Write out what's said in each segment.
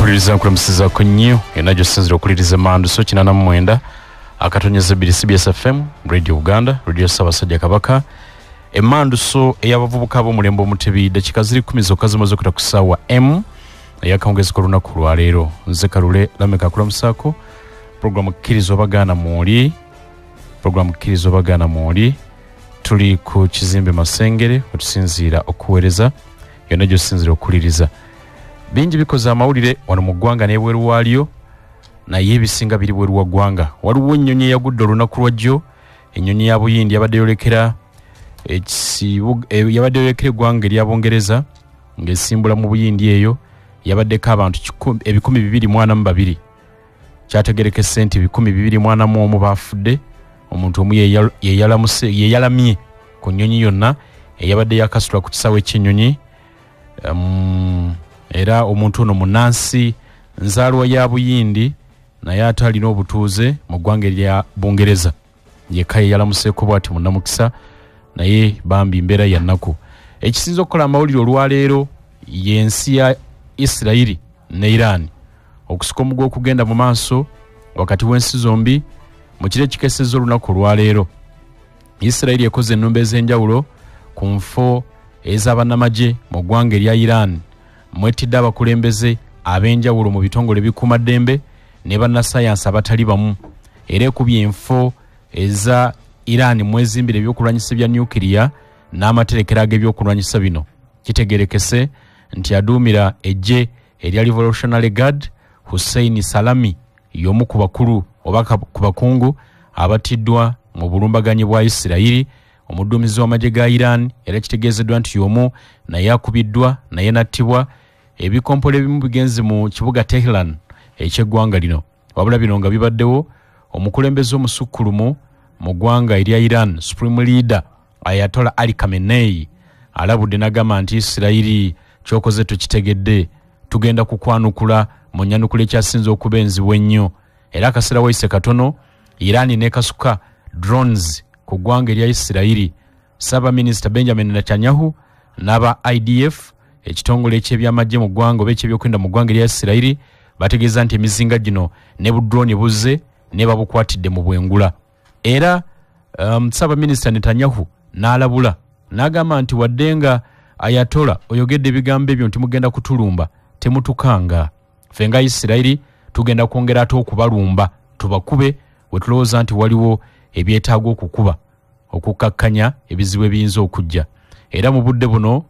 mpuliriza nkulamusiza ko nnyo enajjo sinzira okuliriza mandu so 89 akatonyeza biri CBS FM Radio Uganda Radio Sabasajja Kabaka emandu so eyabavubuka bo mulembo omutebi dakika ziri 10 zokka zimaze okuta ku ssaawa M eyakawungezi ko lunaku lwa leero nze Kalule Lameka akulamusako programu kkirizo bagana mwoli tuli ku kizimbe Masengere otusinziira okuweereza yonajjo sinzira okuliriza bingi bikoze amawulire wano mu ggwanga n'ebweru waalyo naye ebisinga biri bweru wa ggwanga waliwo ennyonyi eyagudde olunaku lwajjo ennyonyi ya Buyindi yabadde yolekera eggwanga erya Bungereza ng'esimbula mu Buyindi eyo yabaddeko abantu 242 kyategerekese nti 241 baafudde omuntu omu yeyalamye ku nnyonyi yonna eyabadde yakasitula ku kisaawe ky'ennyonyi era omuntu ono munansi nzaalwa ya Buyindi naye atalina obutuuze mu ggwanga erya Bungereza yekka yeyalamuseeko bw'ati munnamukisa naye bambi mbeera ya nnaku ekisinza okukola amawulire olwaleero y'ensi ya Isirayiri ne Iran okusuka omugo okugenda mu maaso wakati w'ensi zombi mu kiro ekikesezza olunaku olwaleero Isirayiri ekoze ennumba ez'enjawulo ku nfo ez'abannamagye mu ggwanga erya Iran mwetidde abakulembeze ab'enjawulo mu bitongole bikuumaddembe ne bannasayansi abatali bamu era ekubye enfo eza Iran mwezimbire ebyokulwanyisa bya nyukiriya n'amaterekero ag'ebyokulwanyisa bino kitegerekese nti aduumira ejje erya Revolutionary Guard Hussein Salami y'omu ku bakulu oba ku bakungu abatiddwa mu bulumbaganyi bwa Isirayiri omuduumizi w'amagye ga Iran era kitegeezeddwa nti y'omu naye akubiddwa naye nattibwa ebikompolo ebimu bigenze mu kibuga Tehran eky'eggwanga lino wabula bino nga bibaddewo omukulembeze omusukkulumu mu ggwanga erya Iran Supreme Leader Ayatollah Ali Khamenei alabudde n'agamba nti Isirayiri kyokoze tukitegedde tugenda kukwanukula mu nnyanukula ekyasinze okuba enzibu ennyo era akaseera wayise katono Iran n'ekasuka drones ku ggwanga erya Isirayiri Ssaabaminisita Benjamin Netanyahu n'aba IDF ekitongole eky'ebyamagye mu ggwanga oba eky'ebyokwenda mu ggwanga erya Isirayiri bategeeza nti emizinga gino ne budroni buzze ne babukwatidde mu bwengula era Ssaabaminisita Netanyahu n'alabula n'agamba nti wadde nga Ayatollah oyogedde ebigambo ebyo nti mugenda kutulumba temutukanga ffe nga Isirayiri tugenda kwongera ate okubalumba tubakube we tulowooza nti waliwo ebyetaaga okukuba okukkakkanya ebizibu ebiyinza okujja era mu budde buno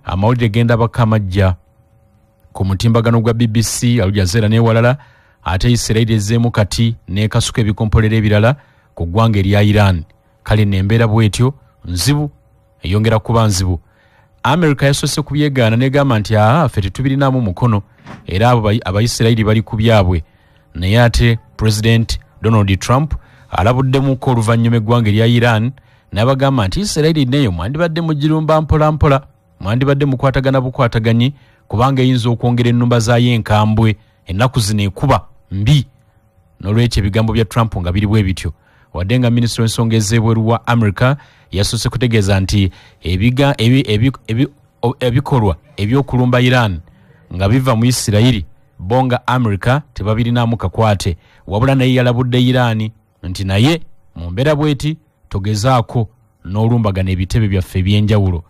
amawulire genda bakamajja ku mutimbagano gwa BBC Al Jazeera n'ewalala ate Isirayiri ezzeemu kati n'ekasuka ebikompolero ebirala ku ggwanga erya Iran kale n'embeera bwetyo nzibu eyongera kuba nzibu America yasoose kubyegaana n'egamba nti ffe tetubirinamu mukono era Abayisirayiri bali ku byabwe naye ate President Donald Trump alabuddemuko oluvannyuma eggwanga erya Iran n'abagamba nti Isirayiri neyo mwandibadde mugirumba mpola mwandibadde mukwatagana bukwataganyi kubanga eyinza okwongera ennumba zaayo enkambwe ennaku zino ekuba mbi n'olwekyo ebigambo bya Trump nga biri bwe bityo wadde nga minisitule w'ensonga ez'ebweru wa America yasoose kutegeeza nti ebikolwa ebyokulumba Iran nga biva mu Isirayiri bonga America tebabirinamu kakwate wabula naye yalabudde Iran nti naye mu mbeera bweti togezaako n'olumbagana ebitebe byaffe eby'enjawulo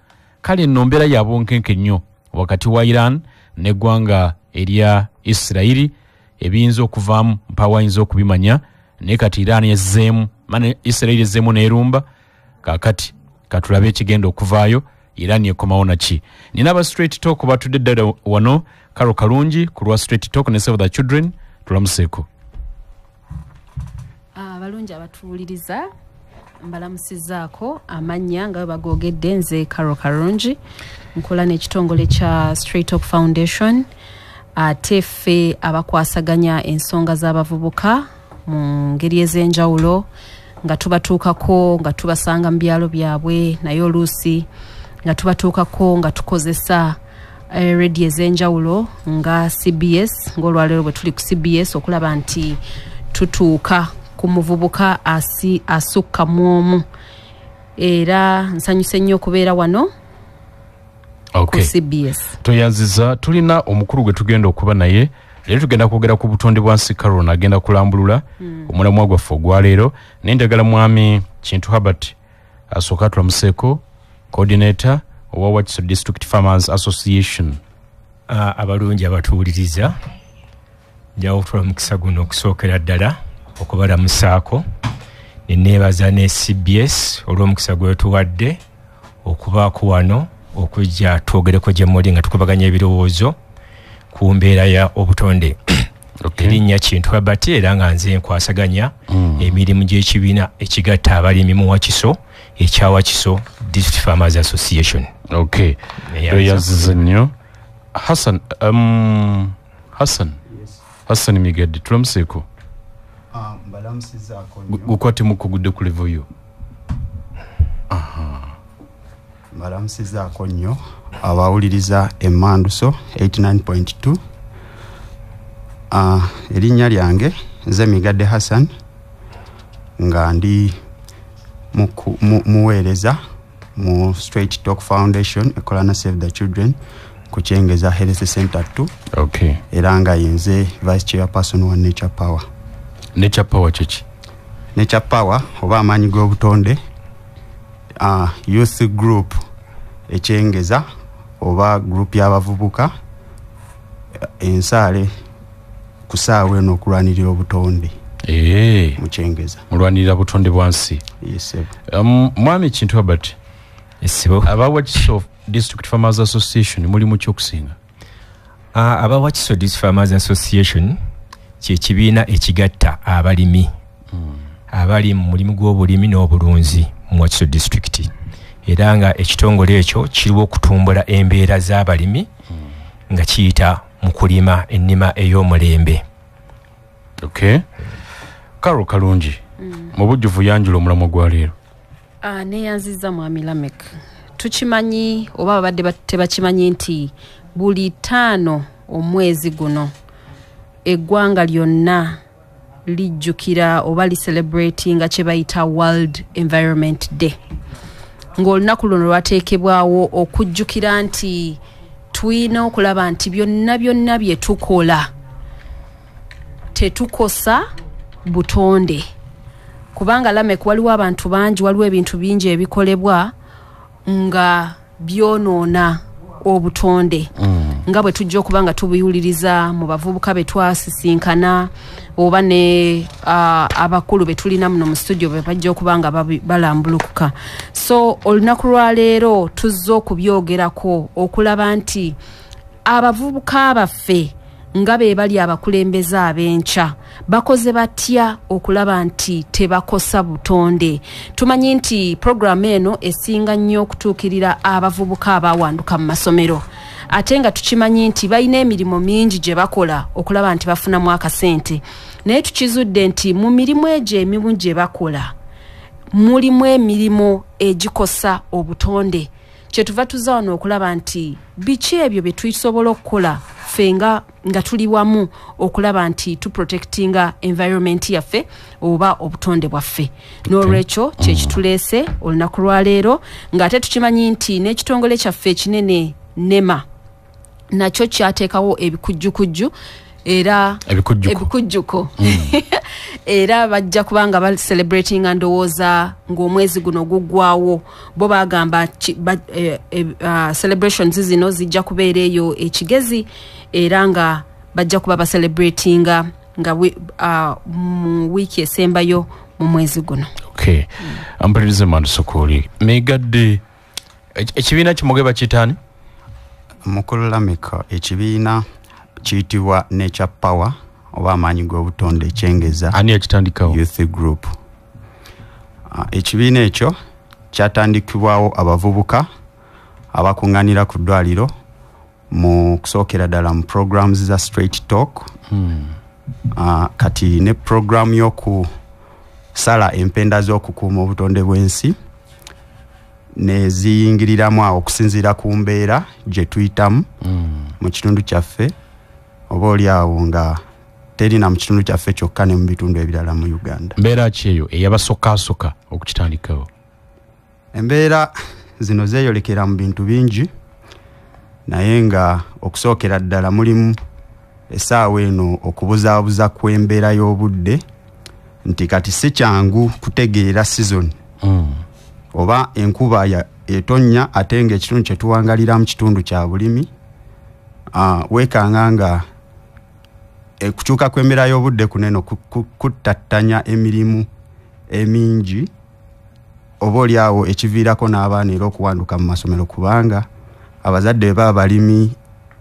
kale nno mbeera ya bunkenke nnyo wakati wa Iran n'eggwanga erya Isirayiri ebiyinza okuvaamu mpawa ayinza okubimanya naye kati Iran ezzeemu Isirayiri ezzeemu n'erumba kakati katulabe ekigenda okuvaayo Iran ekomawo naki nina aba Straight Talk batudde ddala wano Karo Kalungi ku lwa Straight Talk ne Save the Children tulamuseeko balungi abatuwuliriza mbalamusizaako amannya nga bagogedde nze Karo Kalungi nkola n'ekitongole kya Straight Talk Foundation ate ffe abakwasaganya ensonga z'abavubuka mu ngeri ez'enjawulo nga tubatuukako nga tubasanga mu byalo byabwe naye oluusi nga tubatuukako nga tukozesa radio ez'enjawulo nga CBS ng'olwaleero bwe tuli ku CBS okulaba nti tutuuka ku muvubuka asukka mu omu era nsanyuse nnyo okubeera wano Okay. ku CBS. Toyaziza tulina omukulu gwe tugenda okuba naye leero tugenda kwogera ku butonde bwansi Carol agenda kulambulula omulamwa gwaffe ogwaleero n'endagala mwami Kintu Herbert asooka tulamuseeko coordinator owa Wakiso District Farmers Association. Abalungi abatuwuliriza njawo otula mukisa guno okusookera ddala okubalamusaako neneebaza ne CBS olw'omukisa gwetuwadde okubaako wano okujja twogereko gye muli nga tukubaganya ebirowoozo ku mbeera ya obutonde. Erinnya Kintu Herbert era nga nze nkwasaganya emirimu gy'ekibiina ekigatta abalimi mu Wakiso ekya Wakiso District Farmers Association. Okay. Yazize nnyo. Hassan, Hassan Migedi tulamuseeko. Mbalamusizaako gukwate mukugudde ku level yo. Mbalamusizaako nnyo abawuliriza Emmanduso 89.2. Erinnya lyange nze Migadde Hassan nga ndi muweereza mu Straight Talk Foundation ekola na Save the Children ku Kyengeza Health Center 2. Okay. Era nga yenze Vice Chairperson wa Nature Power. Nature Power chichi? Nature Power oba amaanyi g'obutonde youth group ekyengeza oba group y'abavubuka ensaale kusaawe n'okulwanirira obutonde mu Kyengeza. Mulwanirira butonde bwansi. Yes. Mwami Kintu Herbert. Esibo. Aba Wakiso District Farmers Association mulimu ky'okusinga? Aba Wakiso District Farmers Association kye kibiina ekigatta abalimi abali mu mulimu gw'obulimi n'obulunzi mu Wakiso District. Era nga ekitongole ekyo kiriwo okutumbula embeera z'abalimi nga kiyita mu kulima ennima ey'omulembe. Okay. Carol Kalungi mu bujjuvu yanjula omulamwa gwa leero. Neyanziza mwami Lamek. Tukimanyi oba babadde tebakimanyi nti buli 5 omwezi guno eggwanga lyonna lijjukira oba li celebrating nga kye bayita World Environment Day. Ng'olunaku luno lwateekebwawo okujjukira nti tuyina okulaba nti byonna bye tukola tetukosa butonde. Kubanga Lamek waliwo abantu bangi, waliwo ebintu bingi ebikolebwa nga byonoona obutonde. Nga bwe tujja okuba nga tubiyuliriza mu bavubuka be twasisinkana oba ne abakulu be tulina muno mu studio be bajja okuba nga balambulukuka. So olunaku lwa leero tuzza okubyogerako okulaba nti abavubuka baffe nga be bali abakulembeze ab'enkya bakoze batya okulaba nti tebakosa butonde. Tumanyi nti programu eno esinga nnyo okutuukirira abavubuka abawanduka mu masomero, ate nga tukimanyi nti balina emirimu mingi gye bakola okulaba nti bafunamu akasente. Naye tukizudde nti mu mirimu egyo emimu gye bakola mulimu emirimu egikosa obutonde. Kyetuva tuzza wano okulaba nti biki ebyo bye tusobola okukola ffe nga tuli wamu okulaba nti tuprotectinga environment yaffe oba obutonde bwaffe. N'olwekyo kyekituleese olunaku lwa leero, ng'ate tukimanyi nti n'ekitongole kyaffe ekinene NEMA nakyo kyateekawo ebikujjukujju era ebikujjuko era bajja kubanga ba celebrating ndowooza ng'omwezi guno guggwawo. Bo bagamba celebrations zino zijja kubeera eyo ekigezi era nga bajja kuba ba celebratinga nga mu wiiki esembayo mu mwezi guno. Okay. Ampulirize Manu Sokoli. Megadde ekibiina kimoge bakitaani? Mukulu Lamek ekibiina kiyitibwa Nature Power oba amaanyi g'obutonde Kyengeza. Ani yakitandikawo? Youth group. Ekibiina ekyo kyatandikibwawo abavubuka abakunganira ku ddwaliro mu kusookera ddala mu programs za Straight Talk. Kati ne program y'okusala empenda z'okukuuma obutonde bw'ensi ne ziyingiriramu awo okusinziira ku mbeera gye tuyitamu mu kitundu kyaffe oba oli awo nga terina mu kitundu kyaffe kyokka ne mu bitundu ebirala mu Uganda. Mbeera ki eyo eyabasokaasoka okukitandikawo? Embeera zino zeeyolekera mu bintu bingi naye nga okusookera ddala mulimu essaawa eno okubuzaabuza kw'embeera y'obudde nti kati si kyangu kutegeera season oba enkuba etonnya ate ng'ekitundu kye tuwangalira mu kitundu kya bulimi weekanga nga kukyuka kw'embeera y'obudde kuneno kuttattanya emirimu emingi oba oliawo ekiviirako n'abaana era okuwanduka mu masomero kubanga abazadde bwe baba balimi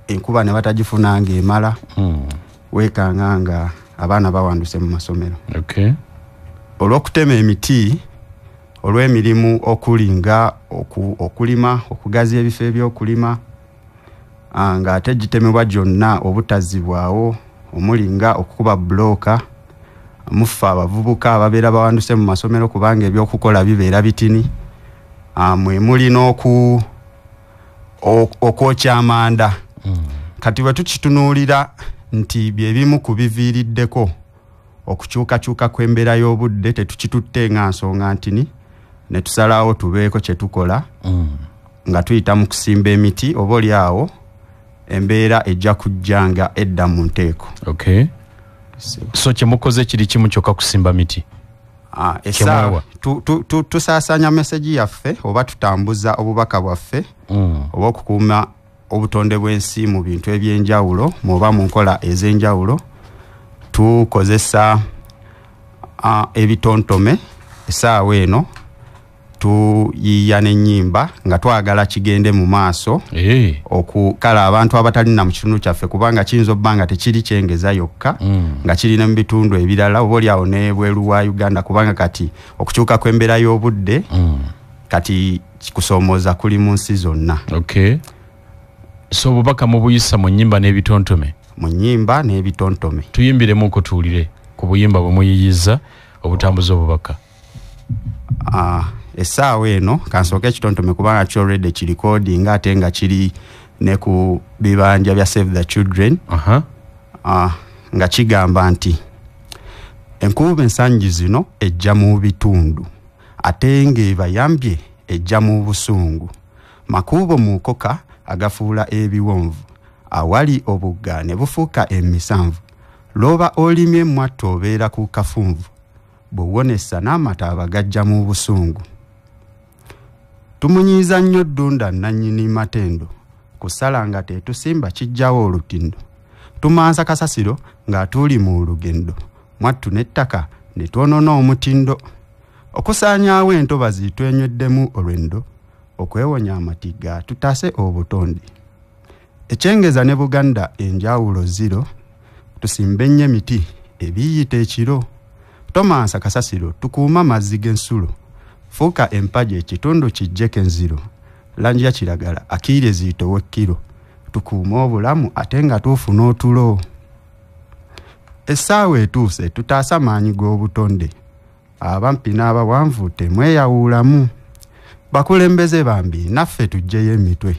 enkuba ne batagifunanga emala weekanga nga abaana bawanduse mu masomero. Olw'okutema emiti olw'emirimu okuli nga okulima okugaza ebifo eby'okulima ng'ate gitemebwa gyonna obutazibwawo omuli nga okukuba bulooka mufa abavubuka ababeera bawanduse mu masomero kubanga ebyokukola bibeera bitini mwe muli okwokya amanda kati bwe tukitunuulira nti byebimu ku biviiriddeko okukyukakyuka kw'embeera y'obudde tetukitutte nga nsonga ntini ne tusalawo tubeeko kye tukola nga tuyita mu kusimba emiti oba oliawo embeera ejja kujjanga edda mu nteeko. So kyemukoze kiri kimu kyokka kusimba miti? Tusaasanya meseji yaffe oba tutambuza obubaka bwaffe oba okukuuma obutonde bw'ensi mu bintu eby'enjawulo oba mu nkola ez'enjawulo. Tukozesa ebitontome essaawa eno tuyiiya n'ennyimba nga twagala kigende mu maaso okukala abantu abatalina mu kitundu kyaffe kubanga kiyinza obba nga tekiri kyengeza yokka nga kirina mu bitundu ebirala oba oliawo n'ebweru wa Uganda kubanga kati okukyuka kw'embeera y'obudde kati kusoomooza kuli mu nsi zonna. So obubaka mubuyisa mu nnyimba n'ebitontome? Mu nnyimba n'ebitontome. Tuyimbiremu kutulire ku buyimba bwe muyiyiza obutambuza obubaka. Essaawa eno kansooka ekitontome kubanga kyo already kirikooding ate nga kiri ne ku bibanja bya Save the Children nga kigamba nti enkuba ensangi zino ejja mu bitundu ate ng'ebayambye ejja mu busungu makubo mu nkoka agafuula ebiwonvu awali obugga ne bufuuka emisanvu loba olimye mwattu obeera ku kafunvu bw'owonesa n'amata abagajja mu busungu. Tumunyiiza nnyo ddunda nannyini matendo kusala nga tetusimba kijjawo olutindo tumansa kasasiro ng'atuli mu lugendo mwattu n'ettaka ne twonona omutindo okusaanyaawo entobazi twenyweddemu olwendo okwewonya amatiga tutase obutonde ekyengeza ne Buganda enjawulo ziro tusimbe nnyo emiti ebiyita ekiro tomansa kasasiro tukuuma mazzi g'ensulo fuuka empaji ekitundu kijjeko enziro langi ya kiragala akiire ziitowe kiro tukuuma obulamu ate nga tuufuna otulo. Essaawa etuuse tutaasa maanyi g'obutonde abampi n'abawanvu temweyawuulamu bakulembeze bambi naffe tujjeyo emitwe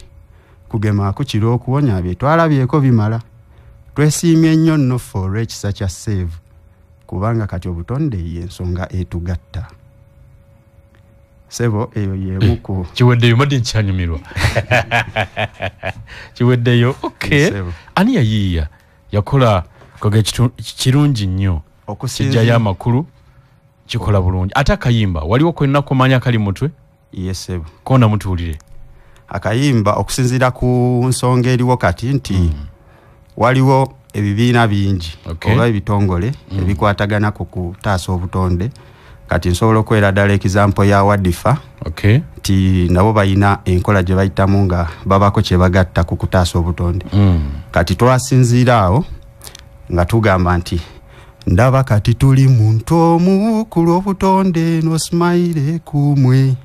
kugema kukira okuwonya bye twalabyeko bimala twesiimye nnyo nno ffe olw'ekisa kya Save kubanga kati obutonde y'ensonga etugatta. Sebo eyo yemuku kiweddeyo madde nkyanyumirwa kiweddeyo. Ani yayiiya yakola koga kirungi nnyo kijjayo amakulu kikola bulungi ate akayimba waliwo kwenna kumanya kali mutwe? Yes sebo kona mutuulire akayimba okusinziira ku nsonga eriwo kati nti waliwo ebibiina bingi oba ebitongole ebikwatagana ku kutaasa obutonde kati nsobola okwera ddala ekizampo ya Wadifa ti nabo bayina enkola gye bayitamu nga babako kye bagatta ku kutaasa obutonde kati twasinziira awo nga tugamba nti ndaba kati tuli muntu omu ku lw'obutonde no smile kumwe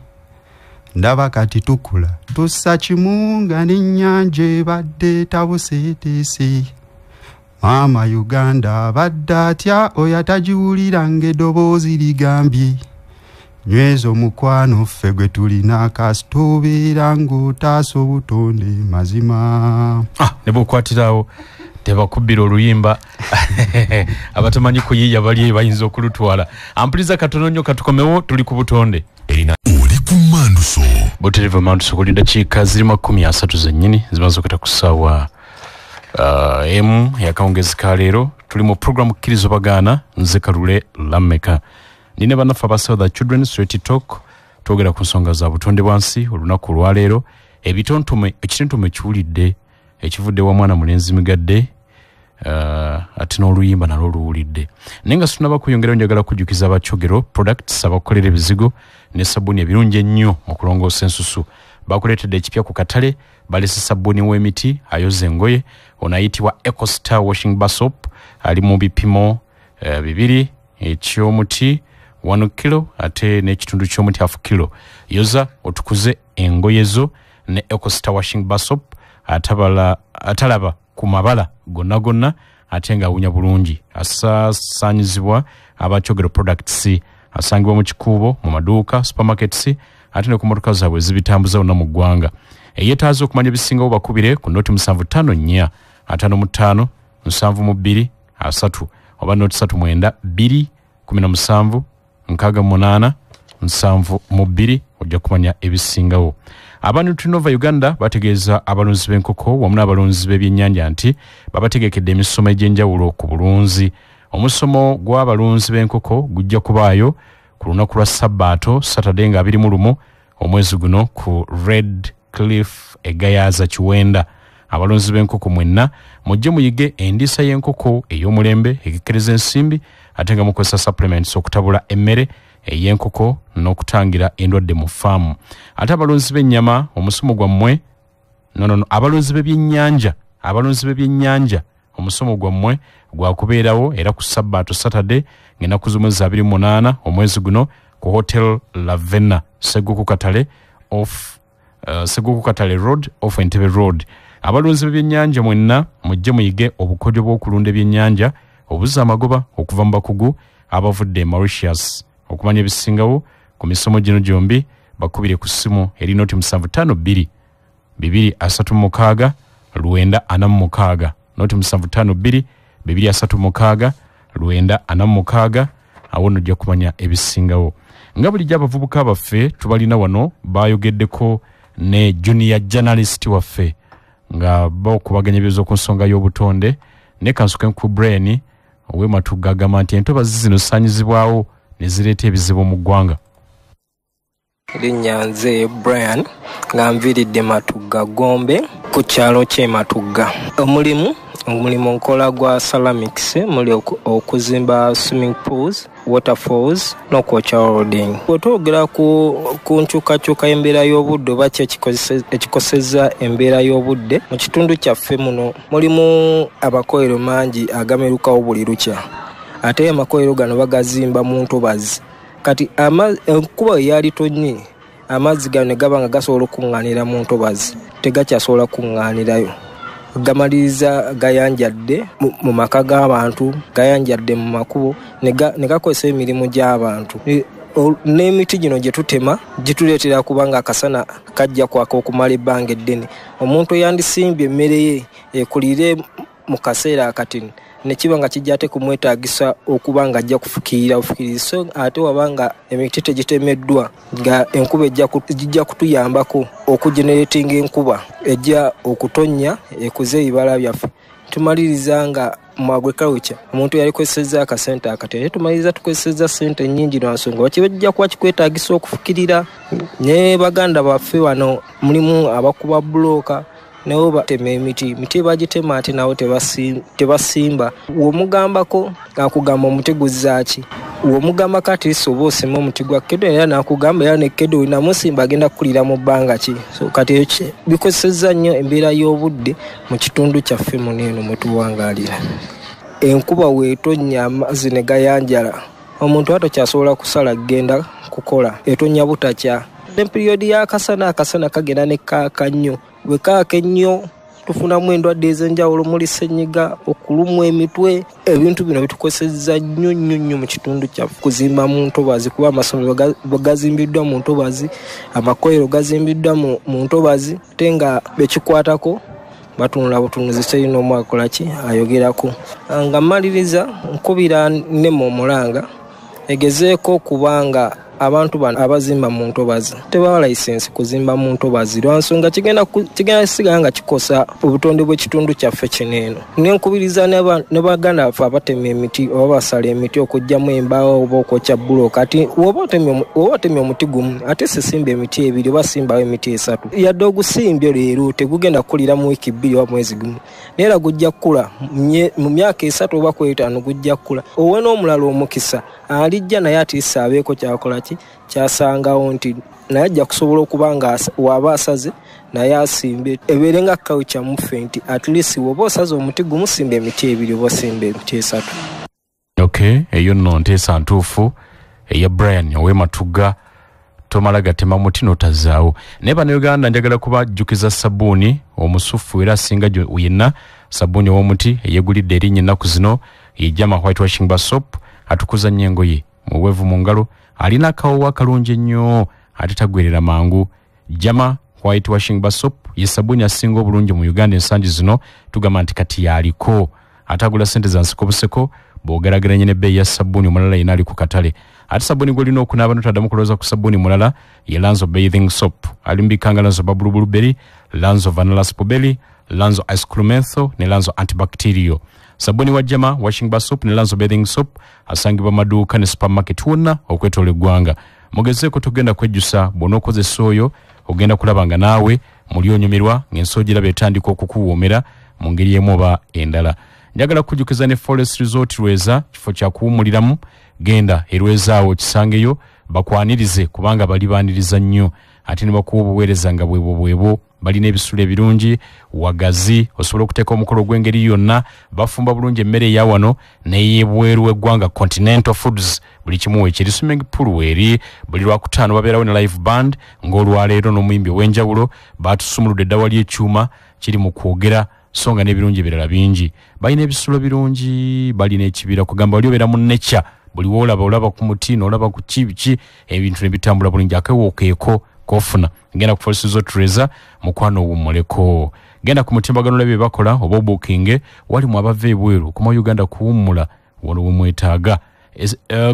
ndaba kati tukula tussa kimu nga n'ennyanja ebadde tabuseeteese Mama Uganda abadde atya oyo atagiwulira ng'eddoboozi ligambye nyweza omukwano ffe gwe tulina kasita obeera ng'otaasa obutonde mazima. Ne bw'okwatirawo tebakubbira oluyimba abatamanyi kuyiiya bali bayinza okulutwala. Ampuliriza katono nnyo katukomewo tuli ku butonde. Oli ku Manduso. Butereva Manduso kulinda dakiika ziri 30 zennyini zimaze okuyita ku ssaawa emu yakawungezi ka leero tuli mu programu kkirizo bagaana nze Kalule Lameka nine bannaffe abasawo Children Straight Talk twogera ku nsonga za butonde bwansi olunaku olwaleero ekitontomo kiwulidde ekivudde wa mwana mulenzi migadde ate n'oluyimba nalwo oluwulidde naye nga situnaba kuyongerayo njagala kujjukiza abakyogero products abakolera ebizigo ne sabbuuni ebirungi ennyo mu kulongoosa ensusu bakuleetedde ekipya ku katale balese sabbuuni w'emiti ayoza engoye ono ayitibwa EcoStar washing bar soap ali mu bipimo 2 ekyomuti 1 kilo ate n'ekitundu ky'omuti half kilo yoza otukuze engoye zo ne EcoStar washing bar soap atalaba ku mabala gonna ate nga awunya bulungi asasaanyizibwa abakyogero products asangibwa mu kikuubo mu maduuka supermarkets ate ne ku motoka zaabwe ezibitambuza wonna mu ggwanga eyeetaaza okumanya ebisingawo bakubire ku noti 754 55 72 3 oba noti 39 2 17 68 72 ojja kumanya ebisingawo. Aba Nutrinova Uganda bategeeza abalunzi b'enkoko wamu n'abalunzi b'ebyennyanja nti babategekedde emisomo egy'enjawulo ku bulunzi. Omusomo gw'abalunzi b'enkoko gujja kubaayo ku lunaku lwa Ssabaato Saturday nga 21 omwezi guno ku Red Cliff Egayaza Kiwenda. Abalunzi b'enkoko mwenna mujje muyige endiisa y'enkoko ey'omulembe ekikkereza ensimbi ate nga mukozesa supplements okutabula emmere ey'enkoko n'okutangira endwadde mu faamu. Ate abalunzi b'ennyama omusomo gwammwe abalunzi b'ebyennyanja omusomo gwammwe gwakubeerawo era ku Ssabaato Saturday ng'ennaku z'omwezi 28 omwezi guno ku Hotel Lavena Seguku Katale Road off Entebbe Road. Abalunzi b'ebyennyanja mwenna mujje muyige obukodyo bw'okulunda ebyennyanja obuzza amagoba okuva mu bakugu abavudde Mauritius. Okumanya ebisingawo ku misomo gino gyombi bakubire ku ssimu eri noti 752 236 946 noti 752 236 946 awo nojja kumanya ebisingawo. Nga bulijjo abavubuka baffe tubalina wano bayogeddeko ne junior journalist waffe nga bakubaganya ebibuuzo ku nsonga y'obutonde ne Kansuke ku brain ow'Ematugga agamba nti entobazi zino zisaanyizibwawo ne zireeta ebizibu mu ggwanga. Linnya nze Brian nga nviiridde Matugga Gombe ku kyalo ky'Ematugga. Omulimu nkola gwa ceramics muli okuzimba swimming pools, waterfalls n'okwokya welding. Bwetwogera ku nkyukakyuka embeera y'obudde oba ki ekikosezza embeera y'obudde mu kitundu kyaffe muno mulimu amakolero mangi agamerukawo buli lukya ate amakolero gano bagazimba mu ntobazi kati enkuba eyali tonnye amazzi gano ne gaba nga gasobola okuŋŋaanira mu ntobazi tegakyasobola kuŋŋaanirayo gamaliriza gayanjadde mu maka g'abantu gayanjadde mu makubo ne gakozesa emirimu gy'abantu n'emiti gino gye tutema gituleetera kubanga akasana kajja kwaka okumala ebbanga eddene omuntu yandisimbye emmere ye ekulire mu kaseera akatini nekiba nga kijja ate kumwetaagisa okuba nga ajja kufukirira so ate wabanga emiti tegitemeddwa nga enkuba ejja kutuyambako okugeneratinga enkuba ejja okutonnya ekuze ebibala byaffe tumaliriza nga mu agriculture omuntu yali kozesezza akasente akatene tumaliriza tukozesezza sente nnyingi n'ensonga bakibajja kuba kikwetaagisa okufukirira ne baganda baffe wano mulimu abakuba bulooka nawo batema emiti bagitema ate nawo tebasimba womugambako akugamba omuti guzzaaki womugamba kati soba osima omuti gwa kedo era nakugamba era ne kedo namusimba agenda kukulira mu bbanga ki so kati bikozesezza nnyo embeera y'obudde mu kitundu kyaffe muneeno mwe tuwangaalira enkuba weetonnya amazzi ne gayanjala omuntu atokyasobola kusala kugenda kukola etonnya butakya empiriyodi y'akasana kagenda ne kaaka nnyo bwe kaaka ennyo tufunamu endwadde ez'enjawulo muli ssenyiga okulumwa emitwe ebintu bino bitukozesezza nnyo mu kitundu kyaffe kuzimba mu ntobazi kuba amasomero gazimbiddwa mu ntobazi amakolero gazimbiddwa mu ntobazi ate nga bekikwatako batunula butunuzi serina omu akola ki ayogerako nga mmaliriza nkubira ne mu Omulanga egezeeko kubanga abantu bano abazimba mu ntobazi tebawa license kuzimba mu ntobazi lwansonga kigenda sigala nga kikosa obutonde bw'ekitundu kyaffe kineeno. Nenkubiriza ne baganda baffe abatema emiti oba basala emiti okugyamu embaawo oba okwokya bbulooka ati woba otemye omuti gumu ate sisimba emiti ebiri oba simbawo emiti esatu yadde ogusimbye leero tegugenda kukulira mu wiiki 2 oba mwezi gumu neera gujja kukula mu myaka 3 oba 5 gujja kukula owe n'omulala omukisa alijja naye atiisa abeeko kyakola ki kyasangawo nti naye ajja kusobola okuba nga waba asaze naye asimbe ebeere nga culture muffe nti at least woba osaze omuti gumu simba emiti ebiri oba simba emiti esatu. Okay, eyo nno nteesa ntuufu eya Brian ow'Ematugga tomala gatema muti n'otazaawo. Naye bannayuganda njagala kubajjukiza sabbuuni omusufu era asinga yenna sabbuuni ow'omuti eyegulidde erinnya ennaku zino ye Jama Whitewashing Bar Soap atukuza nnyo engoye muweevu mu ngalo alina akawoowo akalungi ennyo ate tagwerera mangu. Jama Whitewashing Bar Soap ye sabbuuni asinga obulungi mu Uganda ensangi zino tugamba nti kati yaliko atagula ssente za nsiko buseko bw'ogerageranya n'ebbeeyi ya sabbuuni omulala yenna ali ku katale. Ate sabbuuni gw'olina okunaaba n'otaddamu kulowooza ku sabbuuni mulala ye Lanzo Bathing Soap alimbikanga Lanzo Bubble Blueberry, Lanzo Vanilla Spobelly, Lanzo Ice Cream Menthol ne Lanzo Antibacterial. Sabuni wa Jama Washing Bar Soap ne Lanzo Bathing Soap asangibwa maduuka ne supermarket wonna okwetoola eggwanga. Mugezeeko tugenda kwejjusa bw'onookozesa oyo ogenda kulaba nga naawe muli onyumirwa ng'ensi ogiraba etandika okukuwoomera mu ngeri emu oba endala. Njagala kujjukiza ne Forest Resort Lweza kifo kya kuwummuliramu genda erwezaawo kisangeyo bakwanirize kubanga bali baaniriza nnyo ate ne bakuwa obuweereza nga bwebo balina ebisulo ebirungi wagazi osobola okuteeka omukolo gw'engeri yonna bafumba bulungi emmere eya wano n'ey'ebweru w'eggwanga Continental Foods buli kimu weekiri swimming pool weeri buli lwakutaano babeerawo ne live band ng'olwaleero n'omuyimbi ow'enjawulo baatusumuludde eddawa ly'ekyuma kiri mu kwogera so nga n'ebirungi ebirala bingi balina ebisulo birungi balina ekibira kugamba bali obeera mu nature buli olaba ku muti n'olaba ku kibiki ebintu ne bitambula bulungi akewookeeko kofuna genda ku Forest Resort Lweza mukwano wummuleko genda ku mutimbagano lebe bakola oba obukinge wali mu abava ebweru kuma Uganda kuwummula wano wemwetaaga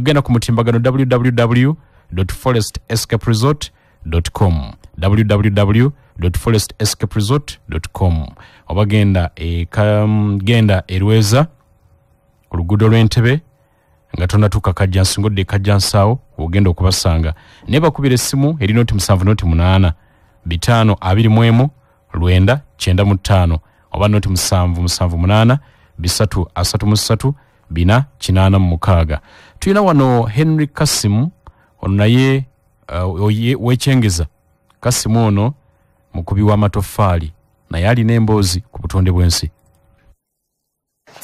genda ku mutimbagano www.forestescaperesort.com www.forestescaperesort.com oba genda Lweza ku luguudo lw'Entebbe nga tonatuuka Kajjansi ngodde Kajjansaawo ogenda okubasanga ne bakubira essimu eri noti 7 noti 8 521 995 oba noti 778 333 486. Tuyina wano Henry Kasimu ono naye wekyengeza Kasimu ono mukubi w'amatoffaali naye alina emboozi ku butonde bw'ensi.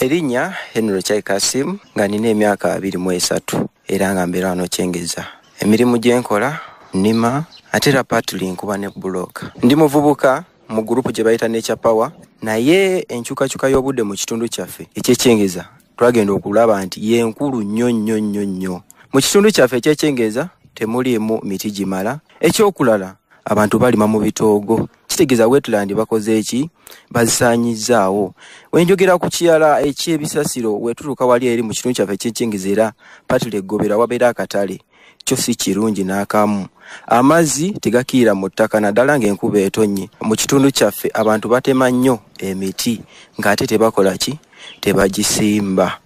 Erinnya Henry Chai Kasim nga nina emyaka 23 era nga mbeera wano kyengeza. Emirimu gye nkola nnima ate era partly nkuba ne blog. Ndi muvubuka mu group gye bayita Nature Power naye enkyukakyuka y'obudde mu kitundu kyaffe ekyekyengeza twagenda okulaba nti yenkulu nnyo. Mu kitundu kyaffe ekyekyengeza temuliimu miti gimala. Ekyokulala abantu balima mu bitoogo. Kitegeeza wetland bakoze eki bazisaanyizaawo. Wenjogera ku kiyala eky'ebisasiro wetutuuka wali eri mu kitundu kyaffe ekyekyengeza era partly eggobera wabeera akatale kyo si kirungi n'akamu. Amazzi tegakiira mu ttaka naddala ng'enkuba etonnye. Mu kitundu kyaffe abantu batema nnyo emiti ng'ate tebakola ki tebagisimba.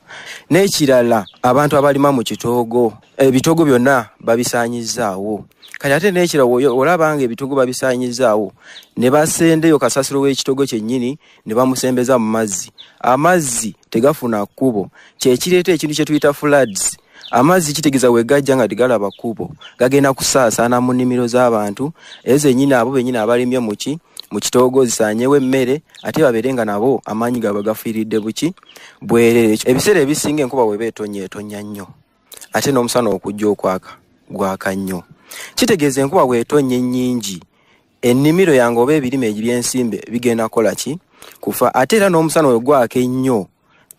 N'ekirala abantu abalima mu kitoogo ebitoogo byonna babisaanyizaawo. Kati ate n'ekirala olaba nga ebitoogo babisaanyizaawo ne basendeyo kasasiro w'ekitoogo kyennyini ne bamusembeza mu mazzi. Amazzi tegafuna kkubo kyekireeta ekintu kye tuyita floods. Amazzi kitegeeza wegajja nga tegalaba kkubo gagenda kusaasaana mu nnimiro z'abantu ezo ennyini abo bennyini abalimye mu kitoogo zisaanyewo emmere ate babeere nga nabo amaanyi gaabwe gafiiridde bwerere. Ebiseera ebisinga enkuba weba etonya nnyo ate n'omusana okujja okwaka gwaka nnyo. Kitegeeza enkuba bw'etonnya ennyingi ennimiro yange oba ebirime eby'ensimbe bigenda kola ki kufa ate era n'omusana ogwaka ennyo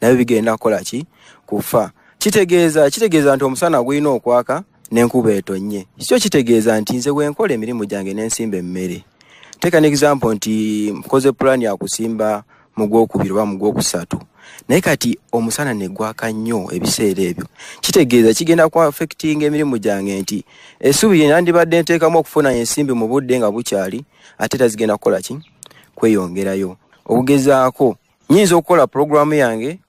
nabyo bigenda kola ki kufa. Kitegeeza nti omusana gwina okwaka n'enkuba etonnye. Kyo kitegeeza nti nze bwenkola emirimu gyange n'ensimba emmere. Teeka ne example nti mkoze plan ya kusimba mu gwokubiri oba mu gwokusatu naye kati omusana ne gwaka nnyo ebiseera ebyo kitegeeza kigenda ku affecting emirimu gyange nti essuubi lye nandibadde nteekamu okufuna ensimbi mu budde nga bukyali ate era zigenda kukola ki kweyongerayo okugezaako nyinza okukola programu yange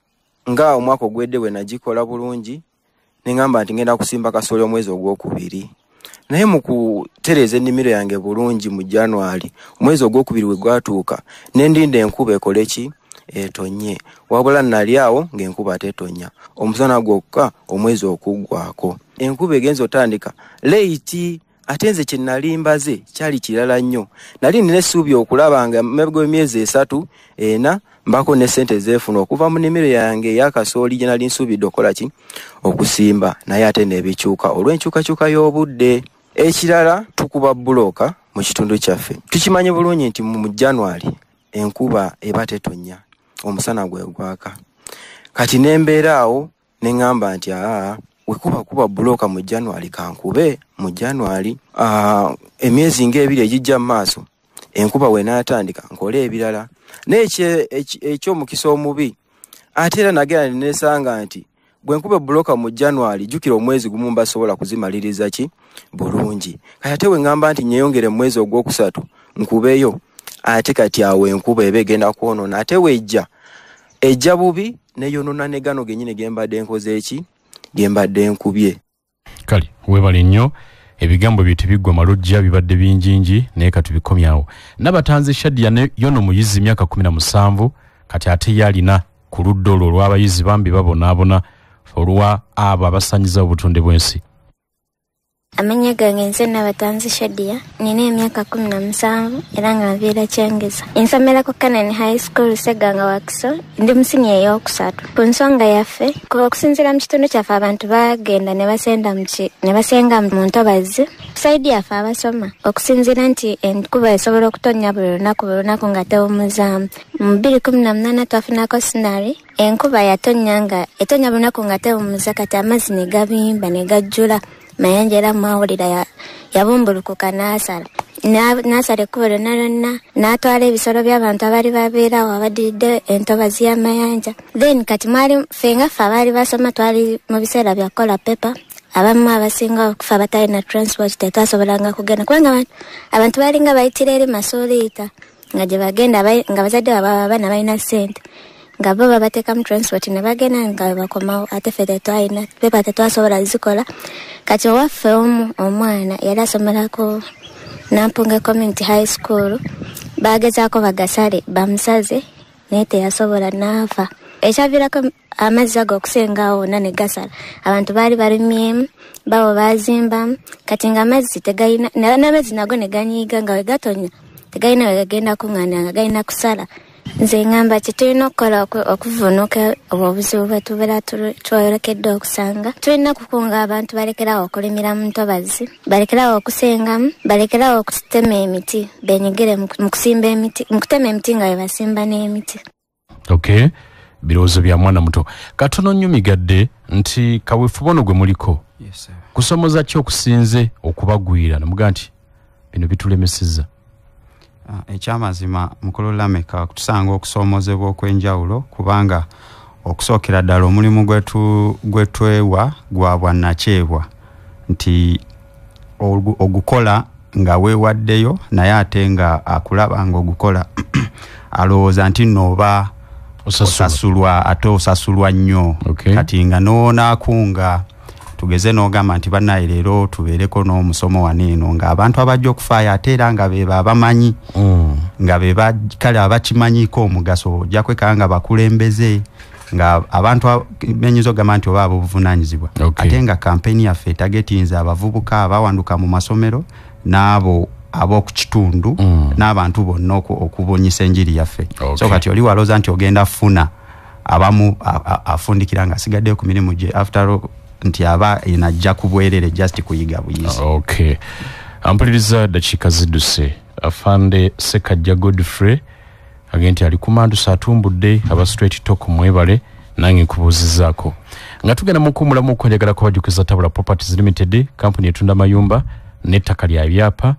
nga omwaka ogwedde bwe nagikola bulungi ne ngamba nti ngenda kusimba kasooli omwezi ogwokubiri naye mu kutereeza ennimiro yange bulungi mu January omwezi ogwokubiri we gwatuuka nendinda enkuba ekole ki etonye wabula nali awo ng'enkuba tetonya omusana gwokka omwezi okuggwako enkuba egenza otandika late ate nze kye nali mbaze kyali kirala nnyo nali nina essuubi okulaba nga emabega w'emyezi 3-4 mbako ne ssente zeefuna okuva mu nnimiro yange ey'akasooli gye nali nsuubidde okola ki okusimba naye ate n'ebikyuka olw'enkyukakyuka y'obudde. Ekirala tukuba bulooka mu kitundu kyaffe tukimanyi bulungi nti mu January enkuba eba tetonya omusana gwe gwaka kati nembeera awo ne ngamba nti wekuba bulooka mu January kankube mu January emyezi ng'ebiri egijja mu maaso enkuba we naatandika nkole ebirala n'ekyomukisa omubi ate era nagera nesanga nti bwe nkube bulooka mu January jjukira omwezi gumu mbasobola kuzimaliriza ki bulungi kati ate we ngamba nti nyeyongere mu mwezi ogwokusatu nkubeyo ate kati awo enkuba eba egenda kwonoona ate wejja ejja bubi neyonoona ne gano genyine gembadde nkoze eki gembadde nkubye. Kali webale nnyo ebigambo bye tebiggwa malojja bibadde binjinji naye katubikomyawo. Nabatanze Shadia yono muyizi myaka 17 kati ate yalina ku ludda olwo olw'abayizi bambi babonaabona olwa abo abasanyiza obutonde bw'ensi. Amanya gange nze Nabatanze Shadia nina emyaka 17 era nga nviira Kyengeza. Nsomera ku Canaan High School Seganga Wakiso ndi mu siniya ey'okusatu. Ku nsonga yaffe okusinziira mu kitundu kyaffe abantu bagenda ne basenga mu ntobazi saidi yaffe abasoma okusinziira nti enkuba esobola okutonnya buli lunaku nga tewumuzaamu. Mu 2018 twafunako scenario enkuba yatonya buli lunaku nga tewumuza kati amazzi ne gabimba ne gajjula mayanja mawulira yabumbulukuka n'asala ekkubo lyonna n'atwala ebisolo by'abantu abaali babeerawo abaddiridde entobazi y'amayanja. Then kati ffe abaali basoma twali mu biseera bya kola pepa abamu abasinga okufa abatalina transport tetwasobolanga kugenda kubanga abantu baalinga bayitira eri Masoliita nga gye bagenda nga bazadde abaana balina ssente nga bo babateeka mu transport ne bagenda nga bakomawo ate ffe tetwalina pepa tetwasobola zikola. Kati owaffe omwana yali asomerako Nampunge Community High School bagezaako bagasale bamusaze naye teyasobola n'afa. Ekyaviirako amazzi ago okusengawo wonna ne gasala abantu baali balumyemu bawo baazimbamu kati nga amazzi tegayina n'amazzi nago ne ganyiiga nga we gatonya tegayina we gagenda kuŋŋaanira nga galina kusala. Nze ngamba tulina okukola okuvunuka obuzibu bwe tubeera twoyolekedde okusanga. Tulina kukunga abantu balekerawo okulimira mu ntobazi, balekerawo okusengamu, balekerawo okutema emiti, benyigire mu kusimba emiti, mu kutema emiti nga basimba n'emiti. Okay, birowoozo bya mwana muto. Katono nnyo migadde nti kaweefube gwe muliko. Yes sir. Kusomoza ki okusinze okubagwira namuga nti bino bitulemesezza. Ekyamazima mukulu Lameka kutusanga okusoomozebwa okwenjawulo kubanga okusookera ddala omulimu gwetwewa gwa bwannakyebwa nti ogukola nga weewaddeyo naye ate nga akulaba nga ogukola alowooza nti nooba osasulwa ate osasulwa nnyo. Okay. Kati nga n'onaakunga tugeze n'ogamba nti bannaye leero tubeereko n'omusomo waneeno ng'abantu abajja okufaayo ate era nga be babamanyi nga be kale abakimanyiko omugaso ojja kwekanga nga bakulembeze nga abantu benyizo ogamba nti oba abobuvunaanyizibwa. Okay. Ate nga kampeni yaffe etagetinze abavubuka abawanduka mu masomero n'abo ab'oku kitundu n'abantu bonna okubunyisa enjiri yaffe. Okay. So kati oli walooza nti ogenda funa abamu afundikira nga asigaddeyo ku mirimu gye after all nti aba inajja kubwerere just kuyiga buyizi. Okay. Ampuliriza dakiika zidduse afande Sekajja Godfrey agenti ali kumandu saatumbudde aba straight talk mwebale nange nkubuuzizaako nga tugenda mu kumulamu okweyagala kwabajukiza Tabula Properties Limited kampuni etunda mayumba n'ettaka lya byapa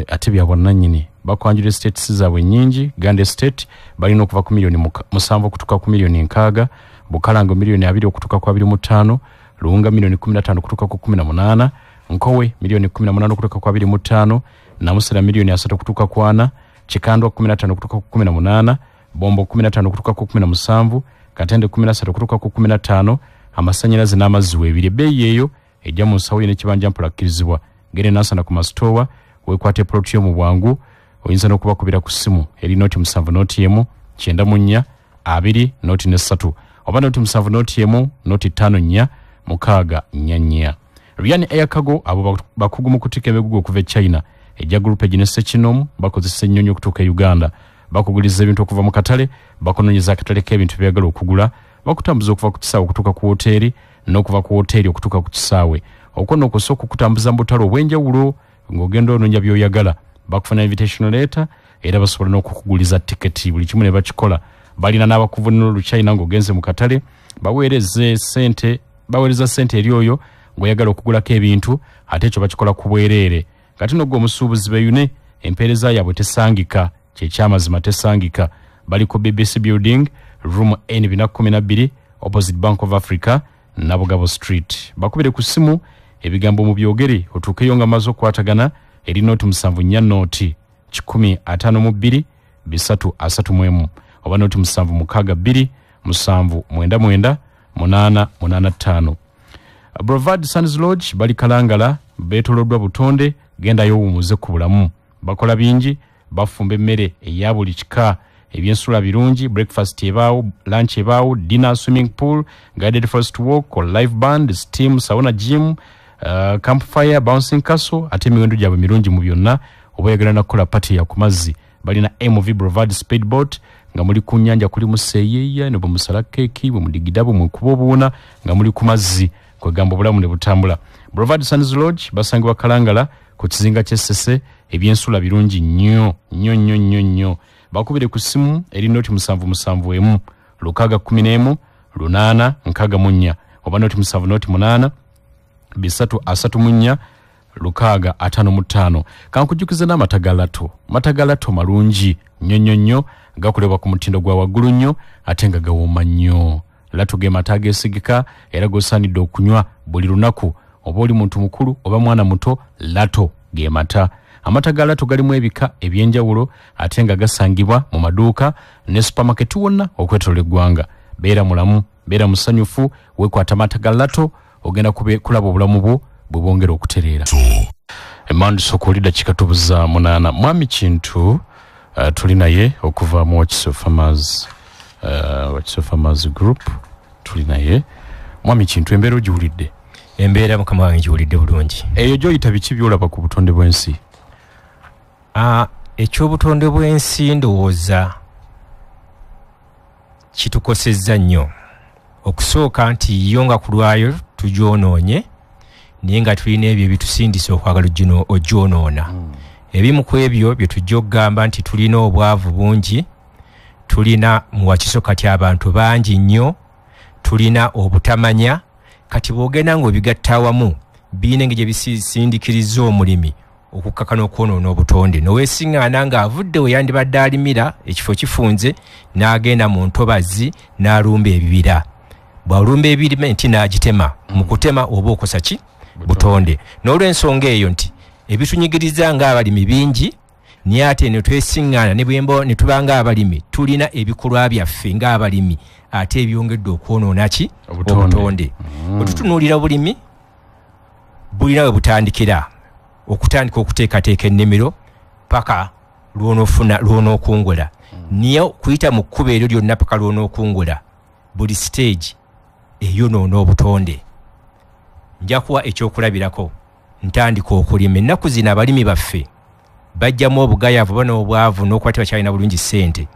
ate bya bwannannyini bakwanjula estates zaabwe nyingi. Ganda estate balina okuva ku milioni 7 okutuuka ku milioni 6, Bukalango milioni 2 okutuuka ku 25, Luunga milioni 15 okutuuka ku 18, Nkowe milioni 18 okutuuka ku 25, Namusera milioni 3 okutuuka ku 4, Chikandwa 15 okutuuka ku 18, Bombo 15 okutuuka ku 17, Katende 13 okutuuka ku 15, amasanyalaze n'amazzi weebiri. Ebbeeyi eyo ejja mu nsawo n'ekibanja mpula akkirizibwa. Gere nasana ku masitowa weekwate ploti mu bwangu oyinza n'okubakubira ku ssimu eri noti 7 noti emu 94 2 noti 3 oba noti 7 noti emu noti 5 4 6 Ryan Air Cargo abo bakugu mu kutika emigugu okuva e China ejja group eginese kinomu bakozesa ennyonyi okutuuka e Uganda bakuguliza ebintu okuva mu katale bakononyeza akatale k'ebintu byagala okugula bakutambuza okuva ku kisaawe okutuuka ku woteeri n'okuva ku woteeri okutuuka ku kisaawe okwo okusoka okutambuza mu butale obw'enjawulo ng'ogenda onoonya by'oyagala bakufuna invitation letter era basobola n'okukuguliza tiketi buli kimu ne bakikola balina n'abakuvunula Oluchina ng'ogenze mu katale baweereza sente eri oyo ng'oyagala okugulako ebintu ate ekyo bakikola ku bwereere kati nogwo omusuubuzi beyune empeereza yaabwe tesangika kyekyamazima tesangika bali ku BBC building room N212 opposite Bank of Africa Nabugabo Street bakubire ku simu ebigambo mu byogere otuukeyo nga maze okwatagana eri noti 7 noti 152 331 oba noti 762 799 885 Brevard Suns Lodge bali Kalangala betoloddwa butonde genda yowumuze ku bulamu bakola bingi bafumba emmere eya buli kika ebyensula birungi breakfast ebaawo lunch ebaawo dinner swimming pool guided first walk or live band steam sauna gym campfire bouncing castle ate emiwendo gyabwe mirungi mu byonna oba oyagala nakukola pati ya ku mazzi balina MV Brevard speedboat nga muli ku nnyanja kuli museeyeeya ne bwemusala keeki bwe mudigida bwe mwekuba obuwuna nga muli ku mazzi kwegamba obulamu ne butambula. Brevard Suns Lodge basangibwa Kalangala ku kizinga ky'Essese ebyensula birungi nnyo bakubire ku simu eri noti 771 611 864 oba noti 7 noti 8 334 655 kankujukize n'amatagalato malungi nnyo gakolebwa ku mutindo gwa waggulu nnyo ate nga gawooma nnyo lato ge mata gesigika era gosaanidde okunywa buli lunaku oba oli muntu mukulu oba mwana muto lato ge mata amatagalato galimu ebika ebyenjawulo ate nga gasangibwa mu maduuka ne supermarket wonna okwetola eggwanga beera mulamu beera musanyufu weekwata amatagalato ogenda kulaba obulamu bwo bwe bwongera okutereera emmandu sokuwulidda kikatubuza 8 mwami Kintu tuli naye okuva mu Wakiso Farmers Group tuli naye mwami Kintu embeera ogiwulidde embeera mukama wange giwulidde bulungi eyo gy'oyita biki byolaba ku butonde bw'ensi ekyobutonde bw'ensi ndowooza kitukosezza nnyo okusooka nti yo nga ku lwayo tugyonoonye naye nga tulina ebyo ebitusindisa okwagala ogyonoona ebimu ku ebyo bye tujja okugamba nti tulina obwavu bungi tulina mu Wakiso kati abantu bangi nnyo tulina obutamanya kati bw'ogenda ng'obigatta awamu biine engeri gye bisindikiriza omulimi okukaka n'okwonoona obutonde noweesiŋŋaana ng'avudde we yandibadde alimira ekifo kifunze n'agenda mu ntobazi n'alumba ebibira bw'alumba ebirime nti n'agitema mu kutema oba okosa ki butonde n'olw'ensonga eyo nti ebitunyigiriza ng'abalimi bingi naye ate ne twesiŋŋaana ne bwemba ne tuba ng'abalimi tulina ebikolwa byaffe ng'abalimi ate ebyongedde okwonoona ki obutonde bwe tutunuulira obulimi bulina we butandikira okutandika okuteekateeka ennimiro paka lw'onookungula niye kuyita mu kkubo eryo lyonna paka lw'onookungula buli stage eyonoona obutonde nja kuwa ekyokulabirako ntandika okulima ennaku zino abalimi baffe bajjamu obugayavu bano obwavu n'okuba tebakyalina bulungi ssente